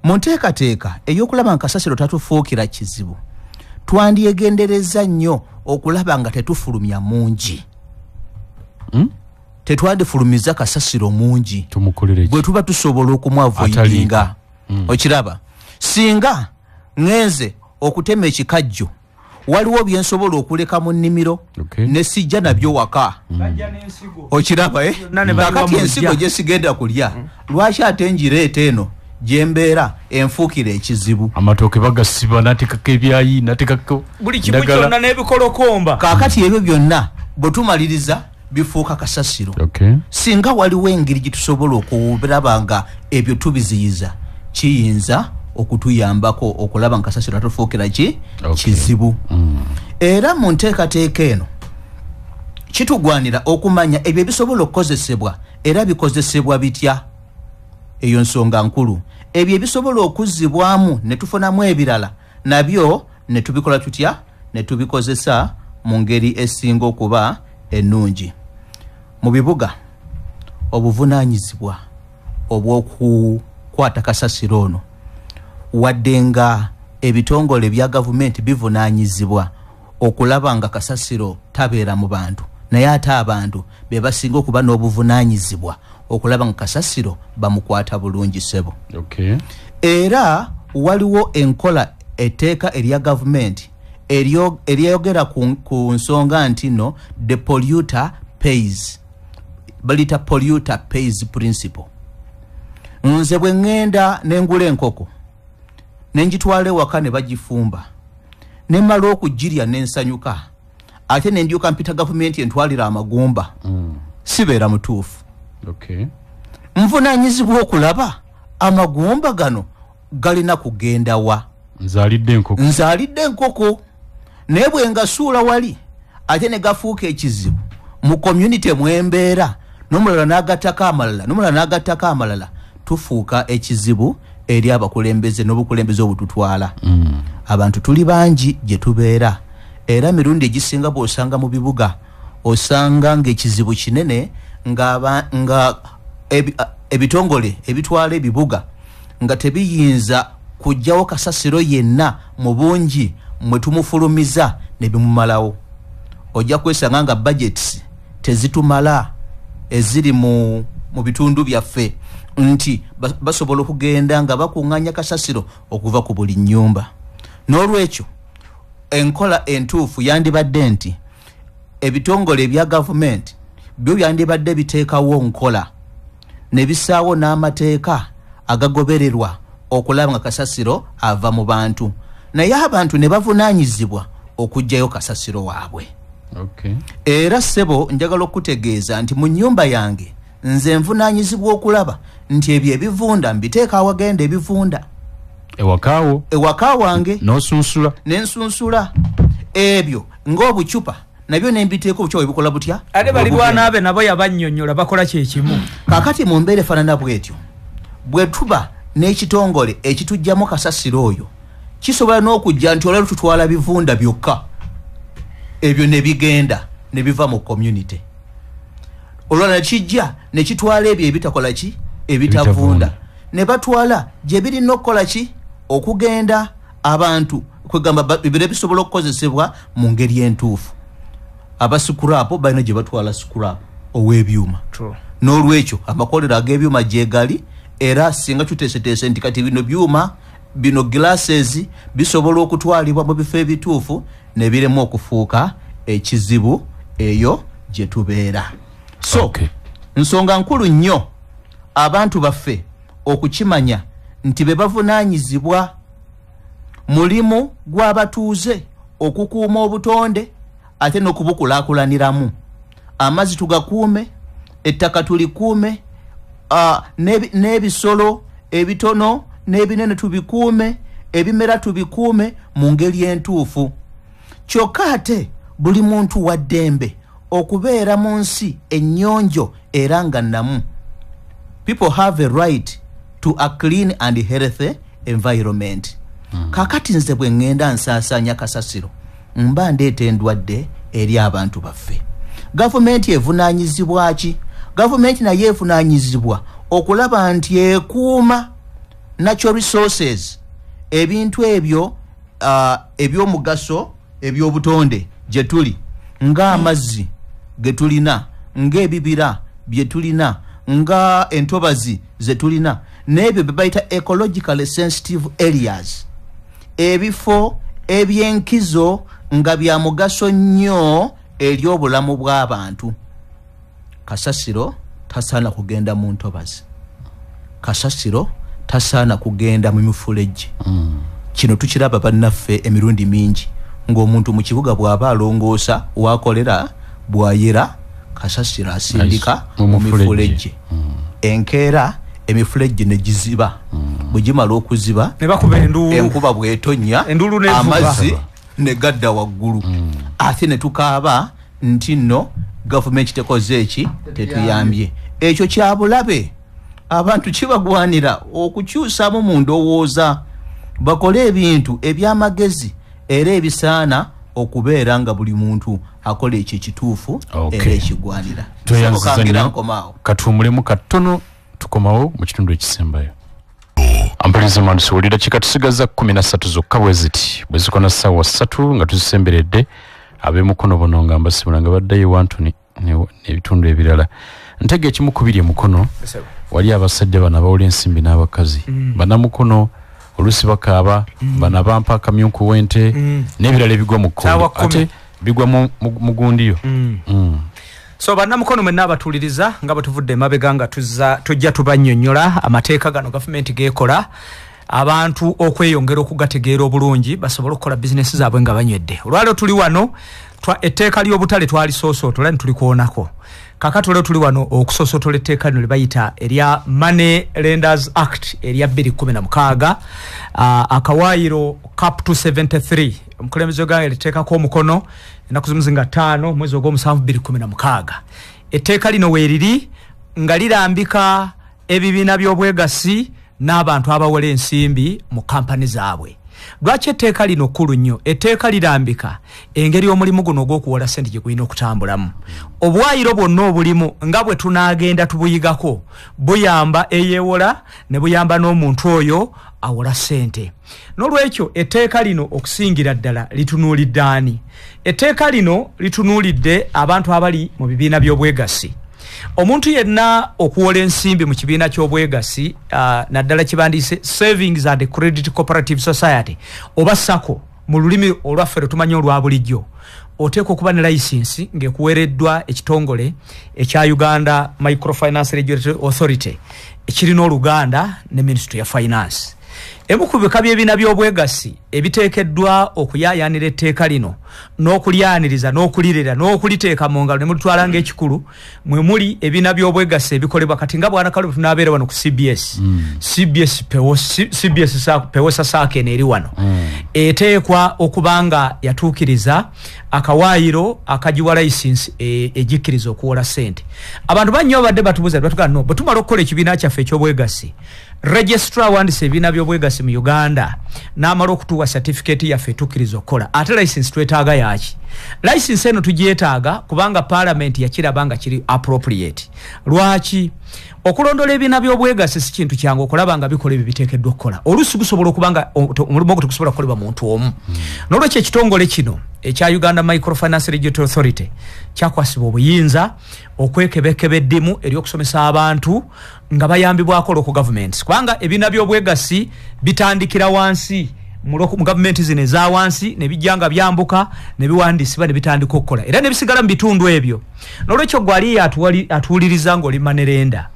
Mu nteekateeka ey'okulaba nga kasasiro tatufuukira kizibu, twandyegendereza nnyo okulaba nga tetufulumya mungi. Tetwandifulumiza kasasiro mungi bwe tuba tusobola okumwavoidinga. Okiraba singa ngenze okutema ekikajjo waliwo byensobola okuleka mu nnimiro ne sijja nabyo waka. Okiraba kakati ensigo gye sigenda kulya lwaki ate njireeta eno gye mbeera enfuukira ekizibu. Amatooke bagasiba nateekako ebyayi nateekako buli kimu kyonna n'ebikolokomba. Kaakati ebyo byonna bwe tumaliriza bifuuka kasasiro. Singa waliwo engeri gye tusobola okulaba nga ebyo tubiziyiza kiyinza okutuyambako okulaba nkasasiro atufuukira kizibu. Era mu nteekateeka eno kitugwanira okumanya ebyo ebisobola okukozesebwa era bikozesebwa bitya. Eyo nsonga nkulu. Ebyo ebisobola okuzzibwamu ne tufunamu ebirala nabyo ne tubikola tutya ne tubikozesa mu ngeri esinga okuba ennungi. Mu bibuga obuvunaanyizibwa obw'okukwata kasasiro ono wadde nga ebitongole bya gavumenti bivunaanyizibwa okulaba nga kasasiro tabeera mu bantu, naye ate abantu be basinga okuba n'obuvunaanyizibwa okulaba nga kasasiro bamukwata bulungi ssebo. Era waliwo enkola etteeka erya gavumenti eryogera ku nsonga nti no the polluter pays, balita polluter pays principle. Nze bwe ngenda nengula enkoko nenjitwala ewaka ne bagifumba ne mmala okugirya nensanyuka ate nendyoka mpita gavumenti entwalira amagumba, sibeera mutuufu. Nvunaanyizibwa okulaba amagumba gano galina kugenda wa. Nzalidde enkoko naye bwe ngasuula wali ate ne gafuuka ekizibu mu community mwembeera n'omulala n'agattako amalala tufuuka ekizibu eri abakulembeze n'obukulembeze obututwala. Abantu tuli bangi gye tubeera era mirundi egisinga bw'osanga mu bibuga osanga ng'ekizibu kinene nga ebitongole ebitwala ebibuga nga tebiyinza kujjawo kasasiro yenna mu bungi mwe tumufulumiza ne bimumalawo. Ojja kwesanga nga budgets tezitumala eziri mu bitundu byaffe nti basobola okugenda nga bakuŋŋaanya kasasiro okuva ku buli nnyumba. N'olwekyo enkola entuufu yandibadde nti ebitongole ebya gavumenti byo byandibadde biteekawo nkola ne bisaawo n'amateeka agagobererwa okulaba nga kasasiro ava mu bantu, naye abantu ne bavunaanyizibwa okuggyayo kasasiro waabwe. Era ssebo njagala okutegeeza nti mu nnyumba yange nze nvunaanyizibwa okulaba nti ebyo ebivunda mbiteeka awagenda ebivunda ewaka wange nensunsula ebyo ng'obucupa nabyo nembiteeka obucupa ebikola butya. Ate balirwana abe nabo yabannyonnyola bakola kyekimu. Kaakati mu mbeera efaanana bwetyo bwe tuba n'ekitongole ekitujjamu kasasiro oyo kisobola n'okujja nti olwaleero tutwala bivunda byokka ebyo ne bigenda ne biva mu community. Olwala kijja ne kitwala ebyo ebitakola ki ebitavunda ne batwala gye birina okukola ki okugenda abantu kwegamba bibire bisobola okukozesebwa mu ngeri entuufu. Abasukurapo balina gye batwala sukurapo ow'ebyuma. N'olwekyo amakolero ag'ebyuma gye gali era singa tuteeseteese nti kati bino byuma bino glasses bisobola okutwalibwa mu bifo ebituufu ne biremu okufuuka ekizibu eyo gye tubeera. So nsonga nkulu nnyo abantu baffe okukimanya nti be bavunaanyizibwa mulimu gw'abatuuze okukuuma obutonde ate n'okubukulaakulaniramu. Amazzi tugakuume, ettaka tulikuume, n'ebisolo ebitono n'ebinene tubikuume, ebimera tubikuume mu ngeri entuufu. Kyokka ate buli muntu wa ddembe okubeera mu nsi ennyonjo era nga nnamu. People have a right to a clean and healthy environment. Kakati nze bwe ngenda nsaasaanya kasasiro mba ndeeta endwadde eri abantu baffe. Gavumenti evunaanyizibwa ki? Gavumenti naye evunaanyizibwa okulaba nti ekuuma natural resources, ebintu ebyo ebyomugaso ebyobutonde gye tuli, nga amazzi ge tulina, ng'ebibira bye tulina, nga entobazi ze tulina, n'ebyo bye bayita ecologically sensitive areas, ebifo ebyenkizo nga bya mugaso nnyo eri obulamu bw'abantu. Kasasiro tasaana kugenda mu ntobazi, kasasiro tasaana kugenda mu mifulejje. Kino tukiraba bannaffe emirundi mingi ng'omuntu mu kibuga bw'aba alongoosa wakolera bw'ayera kasasiro asindika mu mifulejje. Enkeera emifulejje ne giziba bugimala okuziba enkuba bwetonya amazzi negadda waggulu ate ne tukaaba nti nno gavumenti tekoze eki tetuyambye ekyo kyabulabe abantu kibagwanira okukyusamu mu ndowooza bakole ebintu ebyamagezi era ebisaana okubeera nga buli muntu akola ekyo ekituufu era ekigwanira tweyanzizanya katuwumulemu katono tukomawo mu kitundu ekisembayo ampaliza mandusi wulira kikatusigaza 13 zokka bwe ziti bwe zikona ssaawa 3 nga tuzisemberedde ab'emukono bono nga mbasibula nga baddayo wantoni n'ebitundu ebirala ntege ekimu kubiri emukono wali abasajja bano abawula ensimbi n'abakazi banamukono olusi bakaaba bana bampa akamyuku wente n'ebirala ebigwa mu kkono ate bigwa mugundiyo so bannamukono mwenna abatuliriza nga bwetuvudde emabega nga tujja tubannyonnyola amateeka gano gavumenti geekola abantu okweyongera okugategeera obulungi basobole okukola bizinesi zaabwe nga banywedde olwaleero tuli wano etteeka ly'obutale twalisoosootola ne tulikuwonako kakati olwaleero tuli wano okusoosootola etteeka lino lye bayita erya Money Lenders Act erya 2016 akawaayiro cap 273 omukulembeze w'eggwanga liteekako omukono ennaku zimu nga 5 mwezi ogw'omusanvu 2016 etteeka lino weeriri nga lirambika ebibiina by'obwegasi n'abantu abawola ensimbi mu kampani zaabwe lwaki etteeka lino kkulu nnyo etteeka lirambika engeri omulimu guno ogw'okuwola ssente gye gulina okutambulamu obwayiro bwonna obulimu nga bwe tunaagenda tubuyigako buyamba eyeewola ne buyamba n'omuntu oyo awola ssente n'olwekyo etteeka lino okusingira ddala litunuulidde ani etteeka lino litunuulidde abantu abali mu bibiina by'obwegasi omuntu yenna okuwola ensimbi mu kibiina ky'obwegasi naddala kibandiise Savings and Credit Cooperative Society oba SACCO mu lulimi olwaffe lwe tumanyi olwa bulijjo oteekwa okuba ne layisinsi ng'ekuweereddwa ekitongole ekya Uganda Microfinance Regulatory Authority ekirina oluganda ne Ministry ya Finance. Emu ku bika by'ebibiina by'obwegasi ebiteekeddwa okuyaayaanira etteeka lino n'okulyaniriza n'okulirera n'okuliteeka mu ngalo ne mulitwala ng'ekikulu mwe muli ebibiina by'obwegasi ebikolebwa kati nga bwana Kalubu tunaabeera wano ku CBS CBS Pewosa Saake eri wano eteekwa okuba nga yatuukiriza akawaayiro akagiwa layisinsi egikkiriza okuwola ssente. Abantu bannyo badde batubuuza batugamba no bwe tumala okukola ekibiina kyaffe eky'obwegasi registrar wandise ebibiina by'obwegasi mu Uganda n'amala okutuwa certificate yaffe etukkiriza okukola ate license twetaaga yaki license eno tugyetaaga kubanga parliament yakiraba nga kiri appropriate. Lwaki okulondola ebibiina by'obwegasi si kintu kyangu okulaba nga bikola ebyo biteekeddwa okukola oluusi gusobola okubanga omulimu ogwo tegusobola kukolebwa muntu omu n'olwekyo ekitongole kino ekya Uganda Microfinance Regulatory Authority kyakwasibwa obuyinza okwekebekeba eddimu ery'okusomesa abantu nga bayambibwako local governments kubanga ebibiina by'obwegasi bitandikira wansi mu gavumenti zino eza wansi ne bijja nga byambuka ne biwandiisibwa ne bitandika okukola era ne bisigala mu bitundu ebyo. N'olwekyo gwali atuwuliriza ng'oli manerenda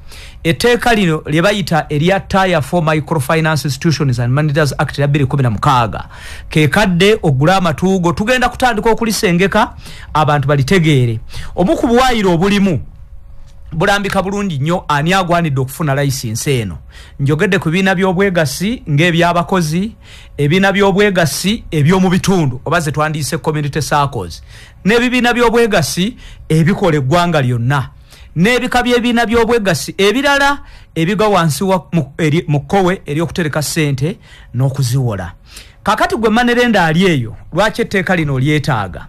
etteeka lino lye bayita erya Tier 4 Microfinance Institutions and Managers Act ya 2016 kekadde ogula amatuugo tugenda kutandika okulisengeka abantu balitegeere. Omu ku buwaayiro obulimu bulambika bulungi nnyo ani agwanidde okufuna layisinsi eno. Njogedde ku bibiina by'obwegasi ng'ebyabakozi ebibiina by'obwegasi eby'omu bitundu oba ze twandiise community circles n'ebibiina by'obwegasi ebikola eggwanga lyonna n'ebika by'ebibiina by'obwegasi ebirala ebiga wansi mu kkowe ery'okutereka ssente n'okuziwola. Kakati gwe manerenda ali eyo lwaki etteeka lino lyetaaga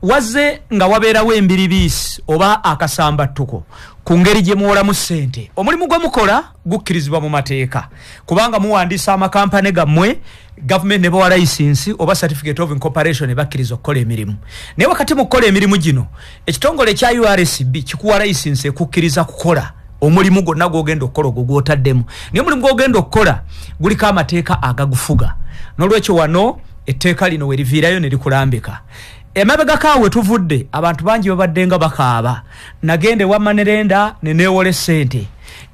wazze nga wabeerawo embiribiisi oba akasambattuko ku ngeri gye muwolamu ssente. Omulimu gwe mukola gukkirizibwa mu mateeka kubanga muwandiisa amakampani gammwe gavumenti ne bawa layisinsi oba certificate of incorporation ne bakkiriza okukola emirimu. Naye wakati mu kukola emirimu gino ekitongole ekya URSB kikuwa layisinsi ekukkiriza kukola omulimu gwonna gw'ogenda okukola ogwo gw'otaddemu. Naye omulimu gw'ogenda okukola guliko amateeka agagufuga. N'olwekyo wano etteeka lino we liviirayo ne likulambika. Emabega kaawe tuvudde abantu bangi babadde nga bakaaba nagende wa manerenda ne neewole ssente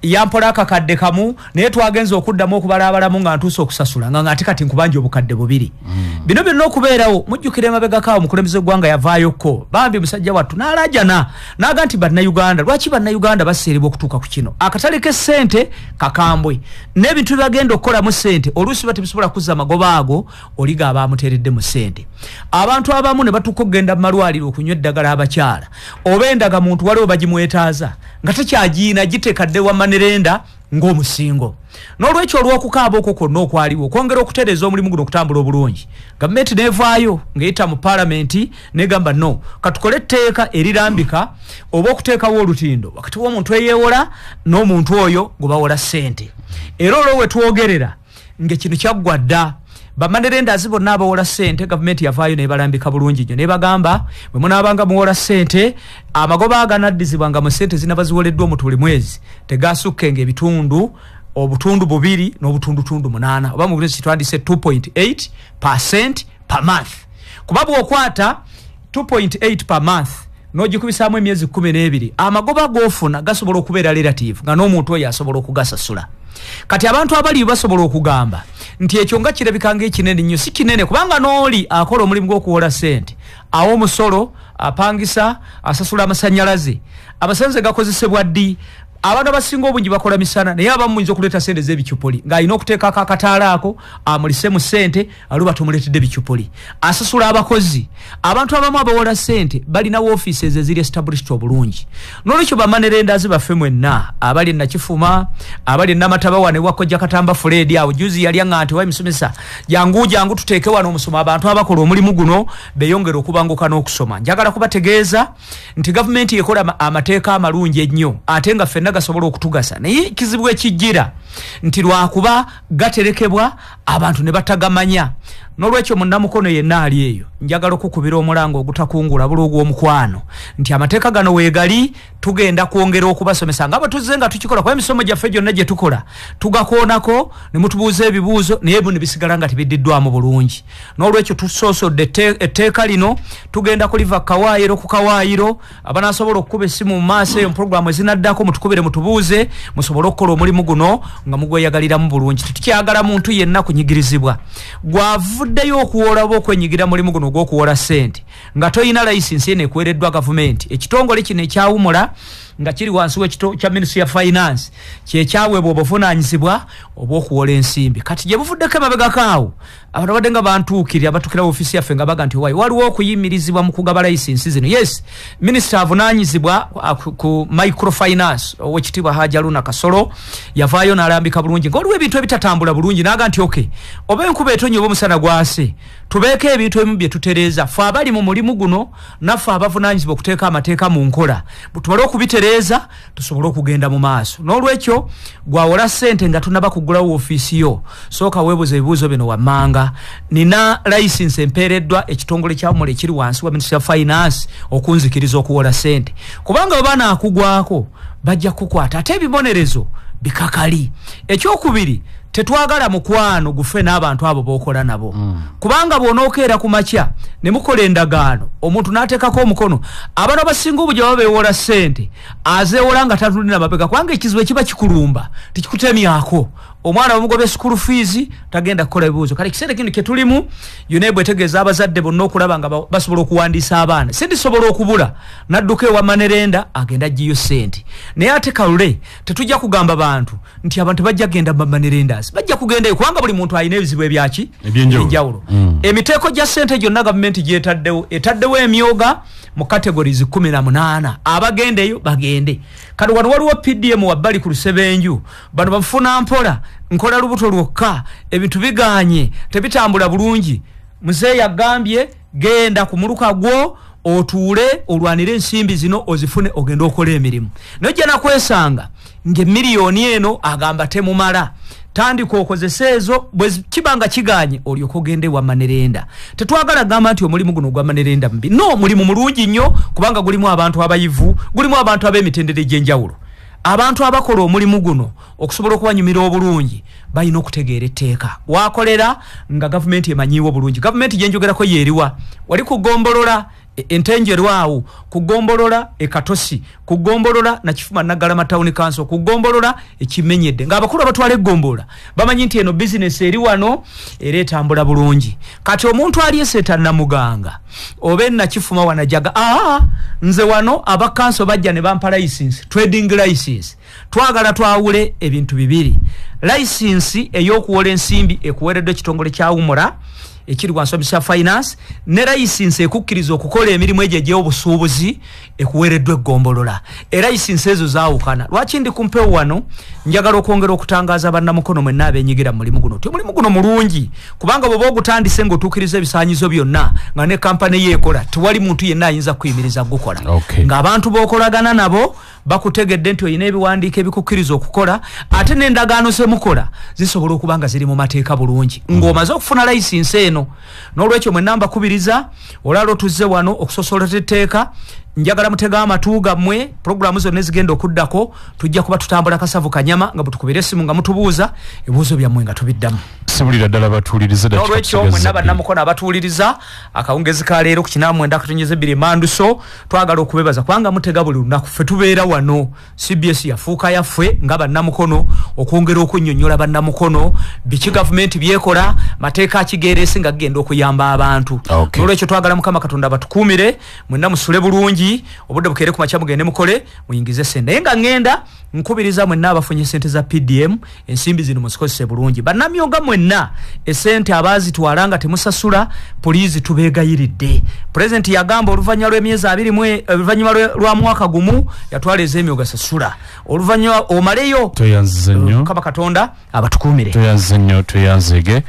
yampola akakadde kamu naye twagenze okuddamu okubalabalamu nga ntuuse okusasula nga ate kati nkubanja obukadde bubiri bino byonna okubeerawo mujjukire emabegakaawo omukulembeze gwanga yavaayoko bambi musajja wattu n'alajana n'aga nti bannayuganda lwaki bannayuganda baseerebwa okutuuka ku kino akatale k'essente kakambwe n'ebintu byagenda okukolamu ssente oluusi batebisobola kuzza amagoba ago oliga abaamuteeredde mu ssente abantu abamu ne batuuka okugenda mu malwaliro okunywa eddagala abakyala oba endaga muntu waliwo bagimwetaaza nga tekyagiina gitekadde wa manerenda ng'omusingo n'olwekyo olw'okukaaba okwo kwonna okwaliwo okwongera okutereeza omulimu guno okutambula obulungi gavumenti neevaayo ng'eyita mu paalamenti negamba no katukole etteeka erirambika oba okuteekawo olutindo wakati w'omuntu eyeewola n'omuntu oyo gwe bawola ssente era olwo we twogerera ng'ekintu kyaggwa dda bamanerendazi bonna abawola ssente gavumenti yavaayo nebalambika bulungi nnyo nebagamba bwe munaabanga muwola ssente amagoba aganaddizibwanga mu ssente zinabaziwoleddwa omuntu buli mwezi tegasukkenga obutundu bubiri n'obutundutundu 8 oba mu bulezi kitwandise 2.8% per month kuba bw'okwata 2.8 per month n'ogikubisaamu emyezi 12 amagoba g'ofuna gasobola okubeera relative nga n'omuntu oyo asobola okugasasula kati abantu abali basobola okugamba nti ekyo nga kirabika ng'ekinene nnyo si kinene kubanga n'oli akola omulimu gw'okuwola ssente awo omusolo apangisa asasula amasannyalaze amasannyalaze gakozesebwa ddi abantu abasinga obungi bakola misana naye abamu muyinza okuleeta ssente z'ebicupuli ng'alina okuteekako akataala ako amulise mu ssente aluba tumuleetedde ebicupuli asasula abakozi abantu abamu abawola ssente balina woofiisi eziri established obulungi n'olwekyo bamanerendazi baffe mwenna abali nakifuma abali namataba ne wakojja katamba Fred awo juzi yali nga nti wayi musomesa jangu tuteeke wano omusoma abantu abakola omulimu guno beyongera okubanguka n'okusoma njagala kubategeeza nti gavumenti ekola amateeka amalungi ennyo ate nga ffenna gasobola okutugasa naye kizibu ekijjira nti lwakuba gaterekebwa abantu ne batagamanya n'olwekyo munnamukono yenna ali eyo njagala okukubira omulango ogutakungula bulungi omukwano nti amateeka gano weegali tugenda kwongera okubasomesa nga batuze nga tukikola kwa emisomo gyaffe gyonna gye tukola tugakoonako ne mutubuuza ebibuuzo naye bino bisigala nga tebiddiddwamu bulungi n'olwekyo tusoosodde etteeka lino tugenda kuliva kawaayiro ku kawaayiro abanaasobola okukuba essimu mu maaso eyo mu puroguramu ezinaddako mutukubire mutubuuze musobole okukola omulimu guno nga mugweyagaliramu bulungi tetukyagala muntu yenna kunyigirizibwa gwavuddeyo okuwola oba okwenyigira mulimu guno ogw'okuwola ssente nga toyina layisinsi eno ekuweereddwa gavumenti ekitongole kino ekyawumula nga kiri wansi kya Ministry ya Finance kyekyaweebwa obuvunaanyizibwa obw'okuwola ensimbi kati gye buvuddeko emabegakaawo abantu badde nga bantuukirira batukira ofiisi yaffe nga baga nti waliwo okuyimirizibwa mu kugaba layisinsi zino yes minisita avunaanyizibwa ku microfinance owekitiibwa Hajaluna Kasolo yavaayo n'alambika bulungi nga waliwo ebintu ebitatambula bulungi n'aga nti okay oba enkuba etonnya oba omusana gwase tubeeko ebintu ebimu bye tutereeza ffe abali mu mulimu guno naffe abavunaanyizibwa okuteeka amateeka mu nkola tubale okubitereeza tusobole okugenda mu maaso n'olwekyo gwawola ssente nga tunaba kugulawo ofiisi yo sooka weebuuza ebibuuzo bino wammanga nina layisinsi empeereddwa ekitongole kyawumula ekiri wansi wa Ministry of Finance okunzikiriza okuwola ssente kubanga bwe banaakugwako bajja kukwata ate ebibonerezo bikakali ekyokubiri tetwagala mukwano gufe n'abantu abo bokola nabo kubanga bw'onookeera ku makya ne mukola endagaano omuntu n'ateekako omukono abantu abasinga obujja baba beewola ssente azeewola nga tatulina mabega kubanga ekizibu ekiba kikulumba tikikutemyako omwana bamugobe school fees tagenda kukola ebibuuzo kale ekiseera kino ketulimu UNEB etegeeza abazadde bonna okulaba nga basobola okuwandiisa abaana sindisobola okubula nadduka ewa manerenda agenda agiyo ssente naye ate kalule tetujja kugamba bantu nti abantu bajja kugenda bamanerendas bajja kugenda kubanga buli muntu alina ebizibu ebyaki ebyenjawulo emiteeko gya ssente gyonna gavumenti etaddewo emyoga mu categories 18 abagendeyo bagende kati wano waliwo PDM wabbali ku lusebenju bano bafuna mpola nkola lubuto lwokka ebintu biganye tebitambula bulungi muzeeyi agambye genda ku muluka gwo otuule olwanire ensimbi zino ozifune ogenda okola emirimu nojja nakwesanga ng'emiliyoni eno agamba temumala tandika okozesa ezo bwe kibanga kiganye olyoka ogende wa manerenda tetwagala gamba nti omulimu guno gwa manerenda mbi no mulimu mulungi nnyo kubanga gulimu abantu abayivu gulimu abantu ab'emitendera egy'enjawulo abantu abakola omulimu guno okusobola okubanyumira obulungi balina okutegeera etteeka wakolera nga gavumenti emanyiiwo bulungi gavumenti gyenjogerako yeeriwa wali kugombolola entenjerwawo kugombolola ekatosi kugombolola na Kifuma Naggalama Town Council kugombolola ekimenyedde ng'abakulu abatwala eggombola bamanyi nti eno business eri wano era etambula bulungi kati omuntu ali eseta namuganga obe na Kifuma wanajaga nze wano aba council bajja ne bampa license trading license twagala twawule ebintu bibiri license eyokuwola ensimbi ekuweredde kitongole kya Umura ekiri wansomesa finance ne license ekukkiriza okukola emirimu egyo egy'obusuubuzi ekuwereddwa eggombolola era license ezo zaawukana lwaki ndi kumpewo wano njagala okwongera okutangaza bannamukono mwenna abenyigira mu mulimu guno omulimu guno mulungi kubanga bw'oba ogutandise ng'otuukiriza ebisaanyizo byonna nga ne kampani yeekola tewali muntu yenna ayinza kuyimiriza gukola ng'abantu b'okolagana nabo bakutegedde nti oyina ebiwandiiko ebikukkiriza okukola ate n'endagaano zemukola zisobola okuba nga ziri mu mateeka bulungi ng'omaze okufuna license eno n'olwekyo mwenna mbakubiriza olalo tuzze wano okusosola etteeka njagala mutega amatu gammwe programu zonna ezigenda okuddako tujja kuba tutambula kasavu kanyama nga butukubira essimu nga mutubuuza ebibuuzo byammwe nga tubiddamu sibulira ddala batuuliriza n'olwekyo mwenna bannamukono abatuuliriza akawungezi ka leero ku 94.2 Manduso twagala okubebaza kubanga mutega buli lunaku ffe tubeera wano CBS yafuuka yaffe nga bannamukono okwongera okunnyonnyola bannamukono biki gavumenti byekola mateeka akigeeresi nga gagenda okuyamba abantu n'olwekyo twagala Mukama Katonda batukuumire mwenna musule bulungi obudde bukeere ku makya mugende mukole muyingize sente naye nga ngenda nkubiriza mwenna abafunye sente za PDM ensimbi zino muzikozese bulungi bannamyonga mwenna esente abazitwala nga temusasula poliisi tubeegayiridde president yagamba oluvannyuma lw'emyezi 2 oluvannyuma lwa mwaka gumu yatwala ez'emyoga sasula oluvannyuma omaleyo toyanzize nnyo Mukama Katonda abatukuumire toyanzize nnyo toyanzege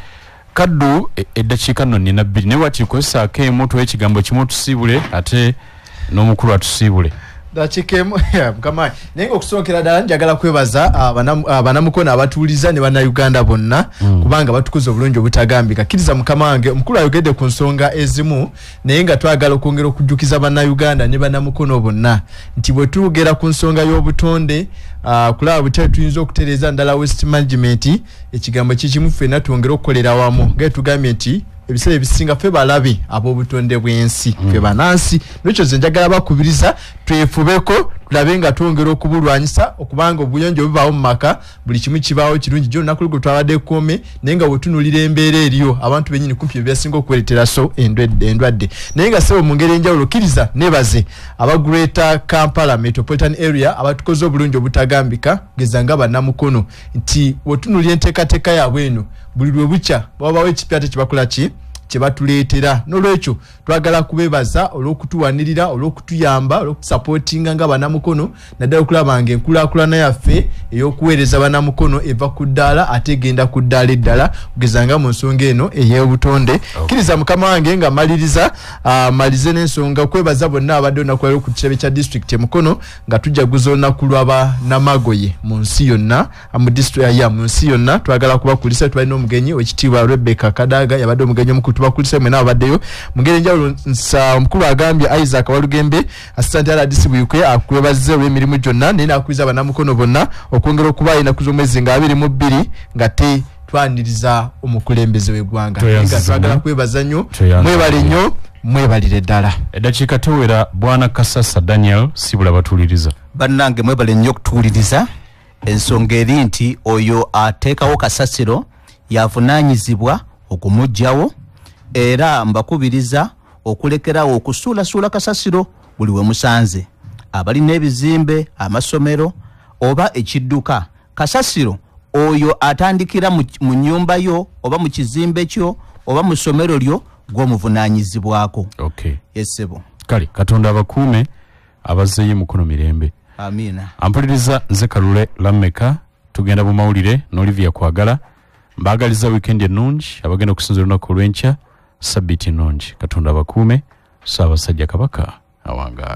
kaddu eddakiika nno nina 2 ne watikosaako emu ekigambo kimu tusiibule ate n'omukulu atusiibule dakikemu mukama naye okusookera ddala njagala kwebaza banamukono abatuuliza ne bannayuganda bonna kubanga batukuza obulungi obutagambika kkiriza mukama wange omukulu ayogedde ku nsonga ezimu naye nga twagala okwongera okujjukiza bannayuganda ne bannamukono bonna nti bwe tuwogera ku nsonga y'obutonde kulaba butale tuyinza okutereeza ndala West Management ekigambo kikimu ffenna twongera okukolera wamu nga tugambye nti ebiseera ebisinga ffe balabi ab'obutonde bw'ensi ffe banansi n'ekyo ze njagala bakubiriza twefubeko tulabe nga twongera okubulwanyisa okubanga obuyonjo bubaawo mu maka buli kimu kibaawo kirungi gyo olunaku lugo twabadde kkome naye nga bwetunulira embeera eriyo abantu bennyini kumpi byebasinga okuweretera so endwadde naye nga sebo mu ngeri enjawulo kkiriza nebaze aba Greater Kampala Metropolitan Area abatukoze obulungi obutagambika geza nga bannamukono nti bwetunulira enteekateeka yaabwe eno buli lwe bukya babawo ekipyate kibakola ki kyebatuleetera n'olwekyo twagala kubebaza olw'okutuwanirira olw'okutuyamba olw'okusupportinga nga bannamukono naddala okulaba nga enkulaakulana yaffe ey'okuweereza bannamukono eva ku ddaala ate egenda ku ddaala eddala kugeza nga mu nsonga eno ey'obutonde kkiriza mukama wange nga maliriza malize n'ensonga kwebaza bonna abadde olunaku lwaleero ku kitebe kya disitulikiti emukono nga tujaguza olunaku lw'abannamagoye mu nsi yonna mu nsi yonna twagala kubakulisa twalina omugenyi wekitiibwa Rebecca Kadaga yabadde omugenyi omukulu tubakulisa mwena abaddeyo mungeri njawulo omukulu agambye Isaac Walugembe assistant RDC buyukwe akwebazize olw'emirimu gyonna naye n'akubiriza bannamukono bonna okwongera okuba enaku z'omwezi nga 22 nga te twaniriza omukulembeze w'eggwanga nga twagala kwebaza nnyo mwebale nnyo mwebalire ddala eddakiika tewera bwana Kasasa Daniel sibula batuuliriza bannange mwebale nnyo okutuuliriza ensonga eri nti oyo ateekawo kasasiro yavunaanyizibwa okumugjawo era mbakubiriza okulekerawo okusuulasuula kasasiro buli we musanze abalina ebizimbe amasomero oba ekidduka kasasiro oyo atandikira mu nnyumba yo oba mu kizimbe kyo oba mu ssomero lyo gw'omuvunaanyizibwako yesebo kale Katonda abakuume abazzeeyo mukono mirembe amina ampuliriza nze Kalule Lameka tugenda mu mawulire n'Olivia Kwagala mbagaliza weekend ennungi abagenda okusinza olunaku olw'enkya sabbiiti ennungi Katonda abakuume Ssaabasajja Kabaka awangaala.